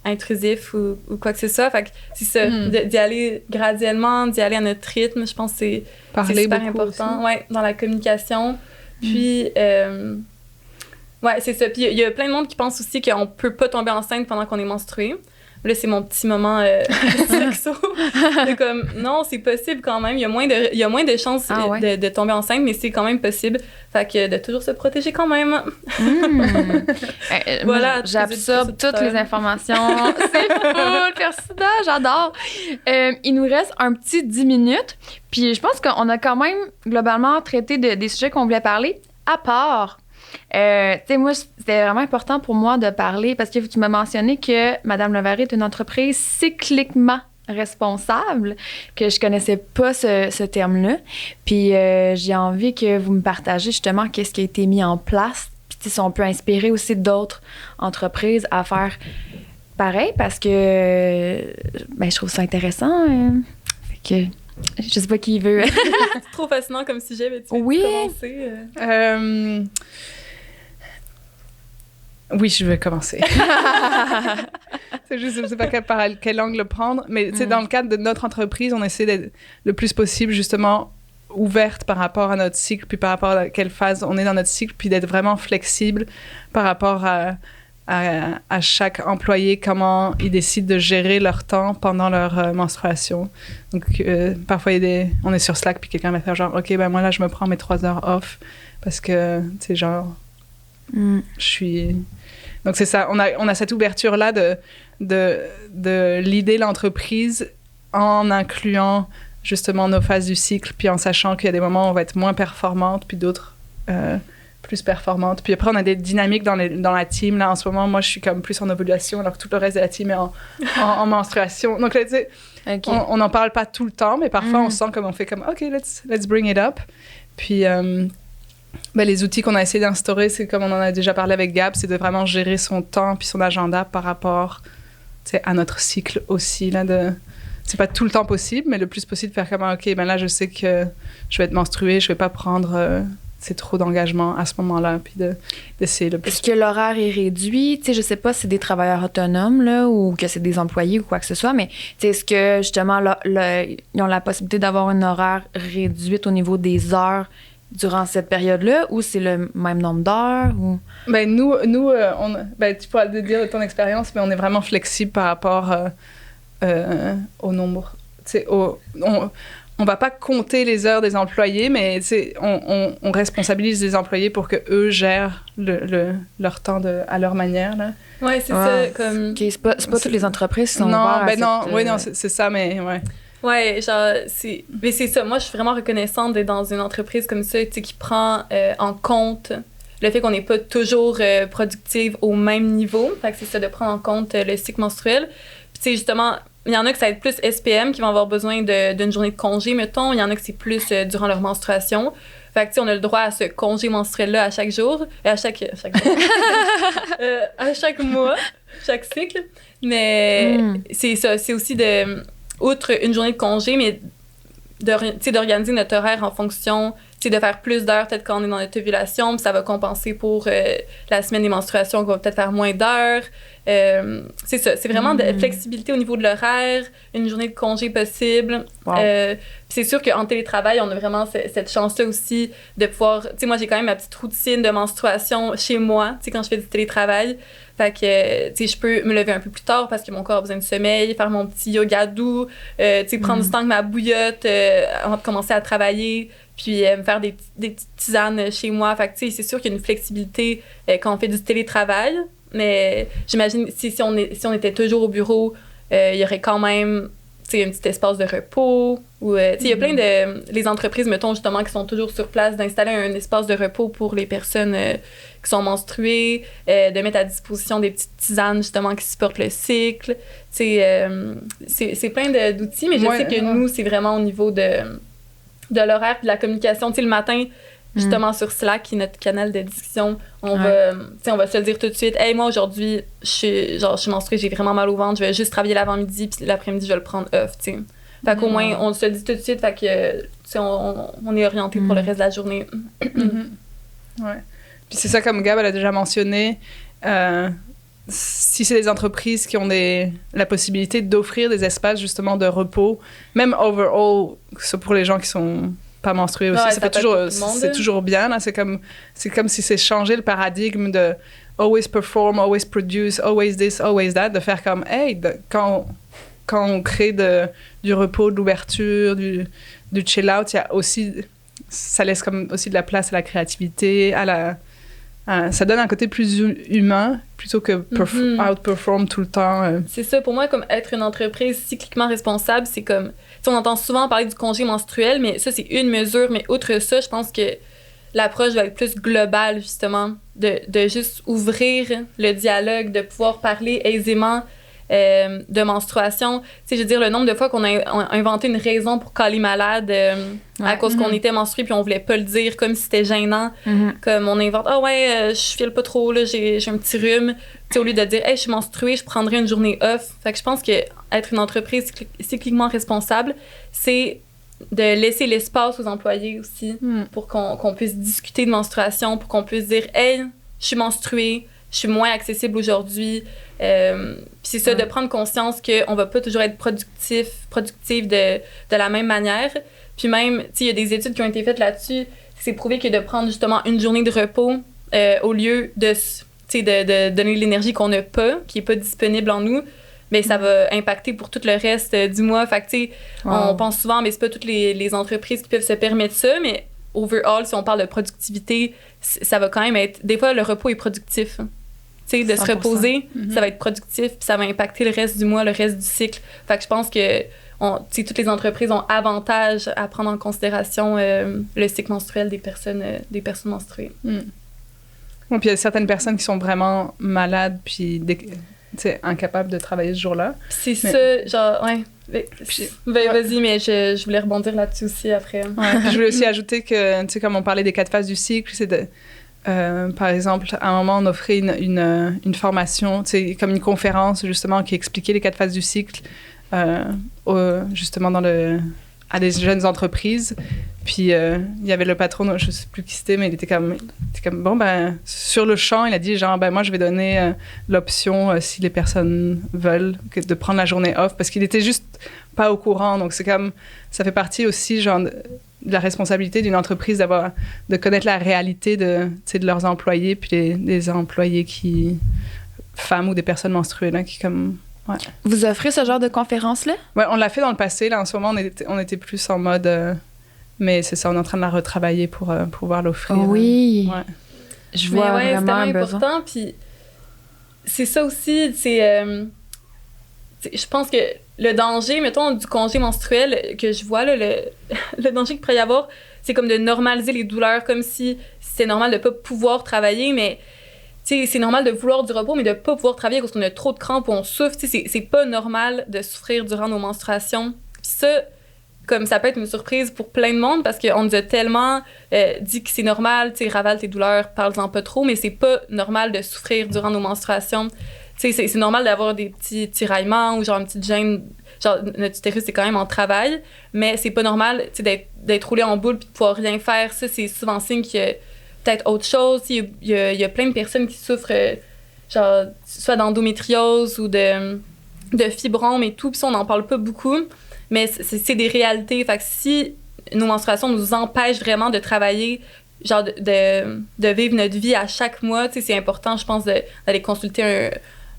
intrusifs ou quoi que ce soit. Fait que c'est ça, d'y aller graduellement, d'y aller à notre rythme, je pense que c'est super important. Ouais, dans la communication. Puis... ouais, c'est ça. Puis il y a plein de monde qui pense aussi qu'on peut pas tomber enceinte pendant qu'on est menstrué. Là, c'est mon petit moment sexo. C'est comme, non, c'est possible quand même. Il y a moins de chances de tomber enceinte, mais c'est quand même possible. Fait que de toujours se protéger quand même. Voilà. J'absorbe toutes les informations. C'est cool, Persida, j'adore. Il nous reste un petit 10 minutes. Puis je pense qu'on a quand même globalement traité des sujets qu'on voulait parler, à part... tu sais, moi, c'était vraiment important pour moi de parler parce que tu m'as mentionné que Madame Levaret est une entreprise cycliquement responsable, que je connaissais pas ce terme-là. Puis j'ai envie que vous me partagez justement qu'est-ce qui a été mis en place, puis si on peut inspirer aussi d'autres entreprises à faire pareil parce que je trouve ça intéressant. Fait que je sais pas qui veut. C'est trop fascinant comme sujet, mais tu veux commencer? Oui, je vais commencer. C'est juste, je ne sais pas par quel angle prendre, mais dans le cadre de notre entreprise, on essaie d'être le plus possible justement ouverte par rapport à notre cycle, puis par rapport à quelle phase on est dans notre cycle, puis d'être vraiment flexible par rapport à chaque employé, comment ils décident de gérer leur temps pendant leur menstruation. Donc, parfois, on est sur Slack, puis quelqu'un va faire genre, OK, ben moi, là, je me prends mes 3 heures off, parce que, tu sais, genre, Donc c'est ça, on a cette ouverture-là de l'idée l'entreprise en incluant justement nos phases du cycle, puis en sachant qu'il y a des moments où on va être moins performante, puis d'autres plus performante. Puis après, on a des dynamiques dans la team. Là, en ce moment, moi, je suis comme plus en ovulation, alors que tout le reste de la team est en menstruation. Donc là, tu sais, on n'en parle pas tout le temps, mais parfois, on sent comme on fait comme, OK, let's bring it up. Puis, les outils qu'on a essayé d'instaurer, c'est comme on en a déjà parlé avec Gab, c'est de vraiment gérer son temps puis son agenda par rapport, tu sais, à notre cycle aussi, là, c'est pas tout le temps possible, mais le plus possible de faire comme, OK, ben là, je sais que je vais être menstruée, je vais pas prendre... c'est trop d'engagement à ce moment-là, puis d'essayer le plus. Est-ce que l'horaire est réduit? Tu sais, je sais pas si c'est des travailleurs autonomes, là, ou que c'est des employés ou quoi que ce soit, mais tu sais, est-ce que, justement, ils ont la possibilité d'avoir un horaire réduit au niveau des heures durant cette période-là, ou c'est le même nombre d'heures? Ou... Ben, nous tu pourras le dire de ton expérience, mais on est vraiment flexible par rapport au nombre. Tu sais, on va pas compter les heures des employés, mais on responsabilise les employés pour qu'eux gèrent leur temps à leur manière. Là. Ouais, c'est ça. Comme... Okay, c'est pas toutes les entreprises qui sont ouvertes non, c'est ça, mais ouais. Ouais, genre, mais c'est ça. Moi, je suis vraiment reconnaissante d'être dans une entreprise comme ça, tu sais, qui prend en compte le fait qu'on n'est pas toujours productive au même niveau. Fait que c'est ça, de prendre en compte le cycle menstruel. Puis, tu sais, justement, il y en a que ça va être plus SPM qui vont avoir besoin d'une journée de congé, mettons. Il y en a que c'est plus durant leur menstruation. Fait que, tu sais, on a le droit à ce congé menstruel-là à chaque jour. À chaque mois, chaque cycle. Mais c'est ça. C'est aussi outre une journée de congé, mais d'organiser notre horaire en fonction, de faire plus d'heures peut-être quand on est dans notre ovulation, puis ça va compenser pour la semaine des menstruations qu'on va peut-être faire moins d'heures. C'est ça, c'est vraiment de flexibilité au niveau de l'horaire, une journée de congé possible. Wow. C'est sûr qu'en télétravail, on a vraiment cette chance-là aussi de pouvoir... Tu sais, moi, j'ai quand même ma petite routine de menstruation chez moi, tu sais, quand je fais du télétravail. Fait que, tu sais, je peux me lever un peu plus tard parce que mon corps a besoin de sommeil, faire mon petit yoga doux, tu sais, prendre du temps avec ma bouillotte avant de commencer à travailler, puis me faire des petites tisanes chez moi. Fait que, tu sais, c'est sûr qu'il y a une flexibilité quand on fait du télétravail, mais j'imagine si on était toujours au bureau, il y aurait quand même, tu sais, un petit espace de repos. Ou, tu sais, il y a plein les entreprises, mettons, justement, qui sont toujours sur place, d'installer un espace de repos pour les personnes qui sont menstruées, de mettre à disposition des petites tisanes, justement, qui supportent le cycle. Tu sais, c'est plein d'outils, mais je sais que nous, c'est vraiment au niveau de l'horaire et de la communication. Tu sais, le matin, justement, sur Slack, qui est notre canal de discussion, on va se le dire tout de suite. « Hey, moi, aujourd'hui, je suis menstruée, j'ai vraiment mal au ventre, je vais juste travailler l'avant-midi, puis l'après-midi, je vais le prendre off, tu sais. » Fait qu'au moins, on se le dit tout de suite, fait que, tu sais, on est orienté pour le reste de la journée. Ouais. Puis c'est ça, comme Gab, elle a déjà mentionné, si c'est des entreprises qui ont la possibilité d'offrir des espaces, justement, de repos, même overall, ça pour les gens qui sont pas menstrués aussi, c'est toujours bien, là. C'est comme si c'est changé le paradigme de always perform, always produce, always this, always that, de faire comme, hey, quand on crée du repos, de l'ouverture, du chill-out, il y a aussi... Ça laisse comme aussi de la place à la créativité, ça donne un côté plus humain plutôt que outperform tout le temps. C'est ça, pour moi, comme être une entreprise cycliquement responsable, c'est comme... On entend souvent parler du congé menstruel, mais ça, c'est une mesure. Mais outre ça, je pense que l'approche va être plus globale, justement, de juste ouvrir le dialogue, de pouvoir parler aisément de menstruation. Tu sais, je veux dire, le nombre de fois qu'on a inventé une raison pour caler malade à cause qu'on était menstrué puis on voulait pas le dire comme si c'était gênant. Comme on invente, je file pas trop, là, j'ai un petit rhume. Tu sais, au lieu de dire, hey, je suis menstruée, je prendrais une journée off. Fait que je pense que être une entreprise cycliquement responsable, c'est de laisser l'espace aux employés aussi pour qu'on puisse discuter de menstruation, pour qu'on puisse dire, hey, je suis menstruée, je suis moins accessible aujourd'hui. Puis c'est ça, de prendre conscience qu'on va pas toujours être productif de la même manière. Puis même, tu sais, il y a des études qui ont été faites là-dessus. C'est prouvé que de prendre justement une journée de repos au lieu de donner l'énergie qu'on n'a pas, qui est pas disponible en nous, mais ça va impacter pour tout le reste du mois. Fait que, tu sais, on pense souvent, mais c'est pas toutes les entreprises qui peuvent se permettre ça, mais overall, si on parle de productivité, ça va quand même être... Des fois, le repos est productif. Tu sais, de 100%. Se reposer, ça va être productif, puis ça va impacter le reste du mois, le reste du cycle. Fait que je pense que toutes les entreprises ont avantage à prendre en considération le cycle menstruel des personnes menstruées. Bon, puis il y a certaines personnes qui sont vraiment malades, puis incapables de travailler ce jour-là. C'est ça, genre, ouais. Vas-y, mais je voulais rebondir là-dessus aussi après. Ouais, je voulais aussi ajouter que, tu sais, comme on parlait des 4 phases du cycle, c'est par exemple, à un moment, on offrait une formation, tu sais, comme une conférence, justement, qui expliquait les 4 phases du cycle, justement, à des jeunes entreprises. Puis, il y avait le patron, je ne sais plus qui c'était, mais il était comme bon, ben, sur le champ, il a dit, genre, ben, moi, je vais donner l'option, si les personnes veulent, de prendre la journée off, parce qu'il était juste pas au courant. Donc, c'est comme, ça fait partie aussi, genre, de la responsabilité d'une entreprise de connaître la réalité de leurs employés, puis des employés femmes ou des personnes menstruées, là, qui comme... Ouais. Vous offrez ce genre de conférence-là? Oui, on l'a fait dans le passé. Là, en ce moment, on était plus en mode... mais c'est ça, on est en train de la retravailler pour pouvoir l'offrir. Oui. Ouais. Je vois vraiment un besoin. Important. Puis c'est ça aussi, je pense que le danger, mettons, du congé menstruel que je vois, là, le danger qu'il pourrait y avoir, c'est comme de normaliser les douleurs, comme si c'était normal de ne pas pouvoir travailler, mais... c'est normal de vouloir du repos, mais de ne pas pouvoir travailler parce qu'on a trop de crampes ou on souffre. C'est pas normal de souffrir durant nos menstruations. Puis ça, comme ça peut être une surprise pour plein de monde parce qu'on nous a tellement dit que c'est normal, ravale tes douleurs, parle-en pas trop, mais c'est pas normal de souffrir durant nos menstruations. C'est normal d'avoir des petits tiraillements ou genre une petite gêne. Genre, notre utérus, c'est quand même en travail, mais c'est pas normal d'être roulé en boule puis de pouvoir rien faire. Ça, c'est souvent signe qu'il y a peut-être autre chose. Il y a plein de personnes qui souffrent, genre, soit d'endométriose ou de fibromes et tout, puis ça, on n'en parle pas beaucoup, mais c'est des réalités. Fait que si nos menstruations nous empêchent vraiment de travailler, genre de vivre notre vie à chaque mois, c'est important, je pense, d'aller consulter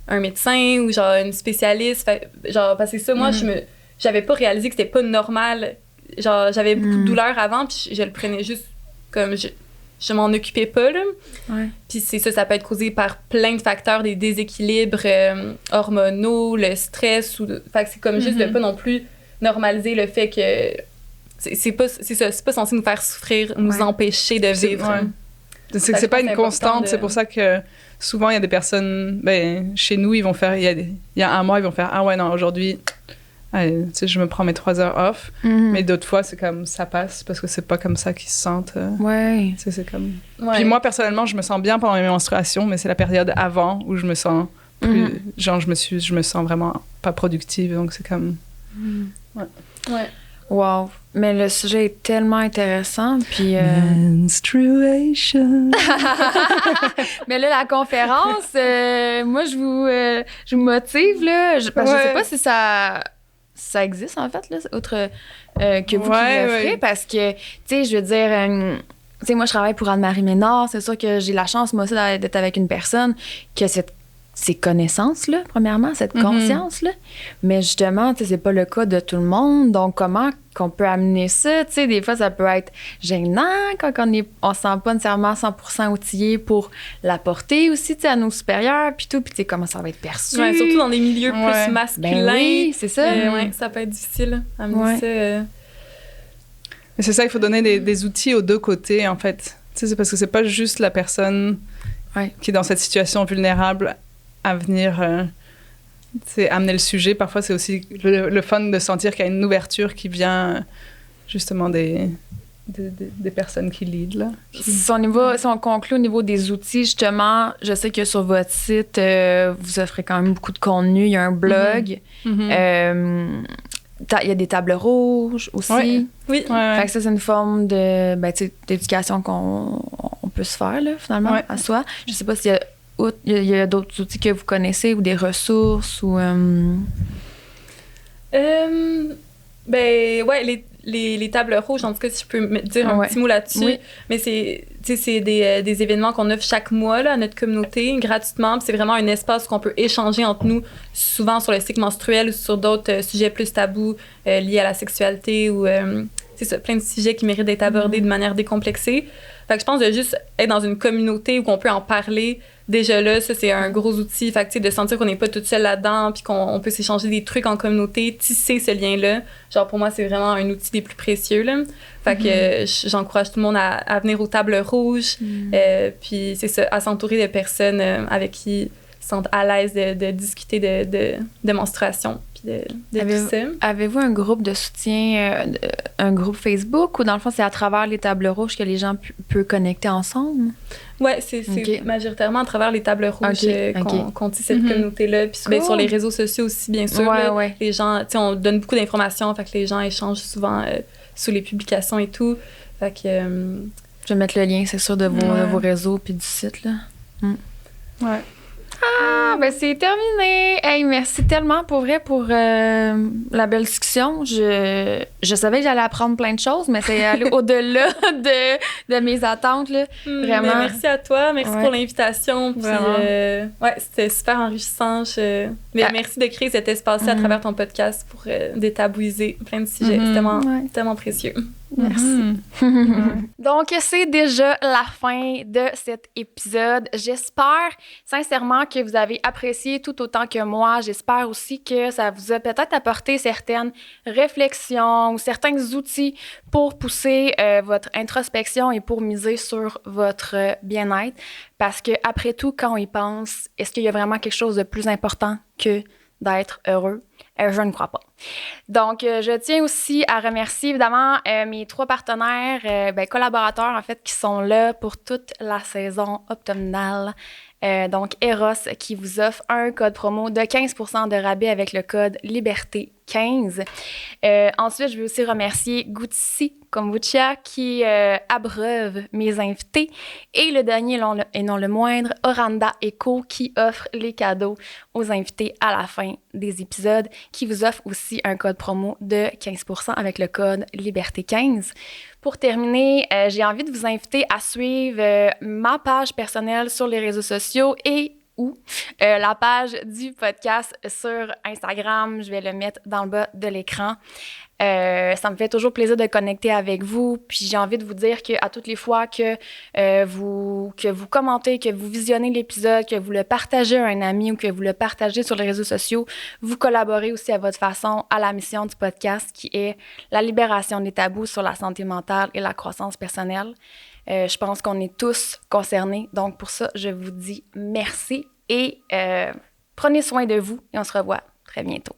un médecin ou genre une spécialiste. Genre, parce que ça, moi, j'avais pas réalisé que c'était pas normal. Genre, j'avais beaucoup de douleurs avant, puis je le prenais juste comme... Je m'en occupais pas, là. Ouais. Puis c'est ça peut être causé par plein de facteurs, des déséquilibres hormonaux, le stress. Fait que c'est comme juste de pas non plus normaliser le fait que c'est pas censé nous faire souffrir, nous empêcher de vivre. Ouais. C'est pas une constante, c'est pour ça que souvent il y a des personnes, chez nous, ils vont faire, il y a un mois, ils vont faire, ah ouais, non, aujourd'hui... Allez, je me prends mes 3 heures off, mais d'autres fois, c'est comme ça passe parce que c'est pas comme ça qu'ils se sentent. Ouais. C'est comme... Ouais. Puis moi, personnellement, je me sens bien pendant mes menstruations, mais c'est la période avant où je me sens plus... Genre, je me sens vraiment pas productive, donc c'est comme... Ouais. Wow. Mais le sujet est tellement intéressant, puis... Menstruation. Mais là, la conférence, moi, je vous motive, là. Parce que je sais pas si ça existe, en fait, là, autre que vous qui l'offrez, parce que, tu sais, je veux dire, tu sais, moi, je travaille pour Anne-Marie Ménard, c'est sûr que j'ai la chance, moi aussi, d'être avec une personne qui a ces connaissances-là, premièrement, cette conscience-là, mais justement, tu sais, c'est pas le cas de tout le monde, donc comment qu'on peut amener ça, tu sais, des fois, ça peut être gênant quand on se sent pas nécessairement 100% outillé pour l'apporter aussi, tu sais, à nos supérieurs, puis tout, puis tu sais, comment ça va être perçu. Ouais, surtout dans des milieux plus masculins. Ben oui, c'est ça. Ouais, ça peut être difficile à amener ça. Mais c'est ça, il faut donner des outils aux deux côtés, en fait. Tu sais, c'est parce que c'est pas juste la personne qui est dans cette situation vulnérable à venir amener le sujet. Parfois, c'est aussi le fun de sentir qu'il y a une ouverture qui vient justement des personnes qui lead, là. Si on conclut au niveau des outils, justement, je sais que sur votre site, vous offrez quand même beaucoup de contenu. Il y a un blog. Il y a des tables rouges aussi. Oui. Fait que ça, c'est une forme d'éducation qu'on peut se faire, là, finalement, à soi. Je sais pas s'il y a d'autres outils que vous connaissez ou des ressources ou... les tables rouges, en tout cas, si je peux me dire un petit mot là-dessus. Oui. Mais c'est des événements qu'on offre chaque mois là, à notre communauté, gratuitement. Puis c'est vraiment un espace qu'on peut échanger entre nous, souvent sur le cycle menstruel ou sur d'autres sujets plus tabous liés à la sexualité ou c'est ça, plein de sujets qui méritent d'être abordés de manière décomplexée. Fait que je pense de juste être dans une communauté où on peut en parler, déjà là, ça, c'est un gros outil. Fait que, tu sais, de sentir qu'on n'est pas toute seule là-dedans, puis qu'on peut s'échanger des trucs en communauté, tisser ce lien-là. Genre, pour moi, c'est vraiment un outil des plus précieux, là. Fait que j'encourage tout le monde à venir aux tables rouges, puis c'est ça, à s'entourer de personnes avec qui ils se sentent à l'aise de discuter de menstruation. Tout ça. Avez-vous un groupe de soutien, un groupe Facebook, ou dans le fond, c'est à travers les tables rouges que les gens peuvent connecter ensemble? Oui, c'est majoritairement à travers les tables rouges qu'on tisse cette communauté-là. Puis cool. Sur les réseaux sociaux aussi, bien sûr. Les gens, on donne beaucoup d'informations, fait que les gens échangent souvent sous les publications et tout. Fait que, je vais mettre le lien, c'est sûr, de vos réseaux puis du site, là. Ouais. Ah, ben c'est terminé. Hey, merci tellement pour vrai pour la belle discussion. Je savais que j'allais apprendre plein de choses, mais c'est aller au-delà de mes attentes, là. Vraiment. Merci à toi. Merci pour l'invitation. Puis, c'était super enrichissant. Merci de créer cet espace-là à travers ton podcast pour détabouiser plein de sujets. C'est tellement précieux. Merci. Donc, c'est déjà la fin de cet épisode. J'espère sincèrement que vous avez apprécié tout autant que moi. J'espère aussi que ça vous a peut-être apporté certaines réflexions ou certains outils pour pousser votre introspection et pour miser sur votre bien-être. Parce que après tout, quand on y pense, est-ce qu'il y a vraiment quelque chose de plus important que d'être heureux? Je ne crois pas. Donc, je tiens aussi à remercier évidemment mes 3 partenaires, collaborateurs en fait, qui sont là pour toute la saison automnale. Donc, Eros qui vous offre un code promo de 15% de rabais avec le code Liberté15. Ensuite, je veux aussi remercier Goutissi Kombucha qui abreuve mes invités. Et le dernier et non le moindre, Oranda Eco qui offre les cadeaux aux invités à la fin des épisodes, qui vous offre aussi un code promo de 15% avec le code Liberté15. Pour terminer, j'ai envie de vous inviter à suivre ma page personnelle sur les réseaux sociaux et ou la page du podcast sur Instagram. Je vais le mettre dans le bas de l'écran. Ça me fait toujours plaisir de connecter avec vous. Puis j'ai envie de vous dire qu'à toutes les fois que vous commentez, que vous visionnez l'épisode, que vous le partagez à un ami ou que vous le partagez sur les réseaux sociaux, vous collaborez aussi à votre façon à la mission du podcast qui est la libération des tabous sur la santé mentale et la croissance personnelle. Je pense qu'on est tous concernés. Donc, pour ça, je vous dis merci et prenez soin de vous et on se revoit très bientôt.